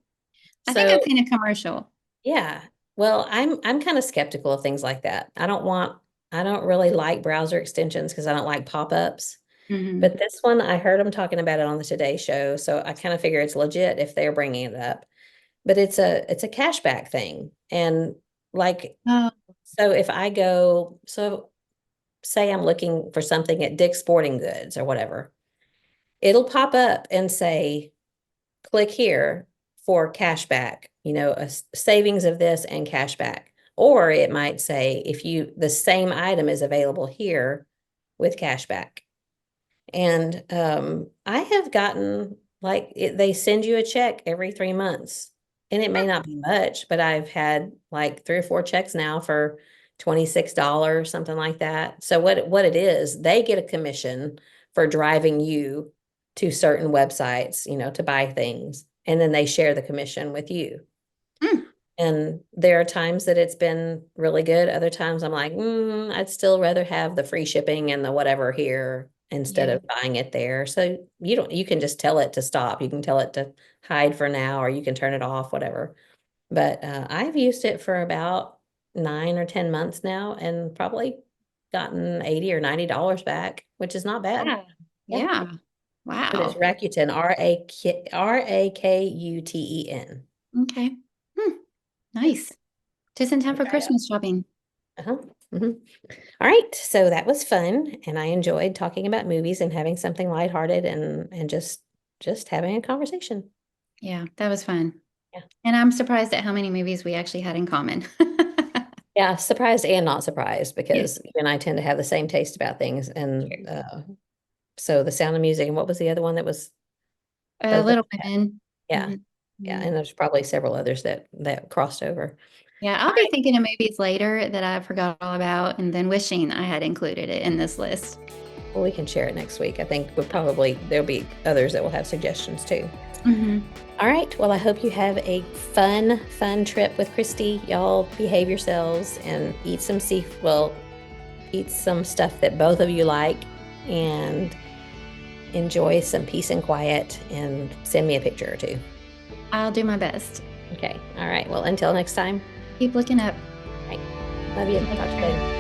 I think I've So, seen a commercial. yeah. Well, I'm kind of skeptical of things like that. I don't really like browser extensions because I don't like pop-ups. But Hmm. this one, I heard them talking about it on the Today Show, so I kind of figure it's legit if they're bringing it up. But it's a cashback thing, and like Oh, so if I go, so say I'm looking for something at Dick's Sporting Goods or whatever, it'll pop up and say, click here for cashback, a savings of this and cashback. Or it might say, if the same item is available here with cashback. And I have gotten like they send you a check every 3 months. And it may not be much, but I've had like three or four checks now for $26, something like that. So what it is, they get a commission for driving you to certain websites, to buy things, and then they share the commission with you. mm, And there are times that it's been really good. Other times I'm like, I'd still rather have the free shipping and the whatever here instead yeah. of buying it there. So you can just tell it to stop. You can tell it to hide for now, or you can turn it off, whatever. But I've used it for about 9 or 10 months now and probably gotten 80 or $90 back, which is not bad. Yeah. Yeah. Yeah. But it's Wow. Rakuten, Rakuten. Okay. Hmm. Nice. Just in time So for try it out. Christmas shopping. Uh-huh. Mhm. All right, so that was fun, and I enjoyed talking about movies and having something lighthearted and just having a conversation. Yeah, that was fun. Yeah, And I'm surprised at how many movies we actually had in common. yeah, surprised and not surprised Yeah, because you and I tend to have the same taste about things, and true. so The Sound of Music, and what was the other one that was both of Little us had? Women. Yeah, Mhm. yeah, Mhm. and there's probably several others that crossed over. Yeah, All I'll be right, thinking of movies later that I forgot all about and then wishing I had included it in this list. well, we can share it next week. I think there'll be others that will have suggestions too. Hmm. All right. Well, I hope you have a fun trip with Christy. Y'all behave yourselves and eat some stuff that both of you like and enjoy some peace and quiet and send me a picture or two. I'll do my best. Okay. All right. Well, until next time. Keep looking up. All right. Love you. Take Talk to you care. later.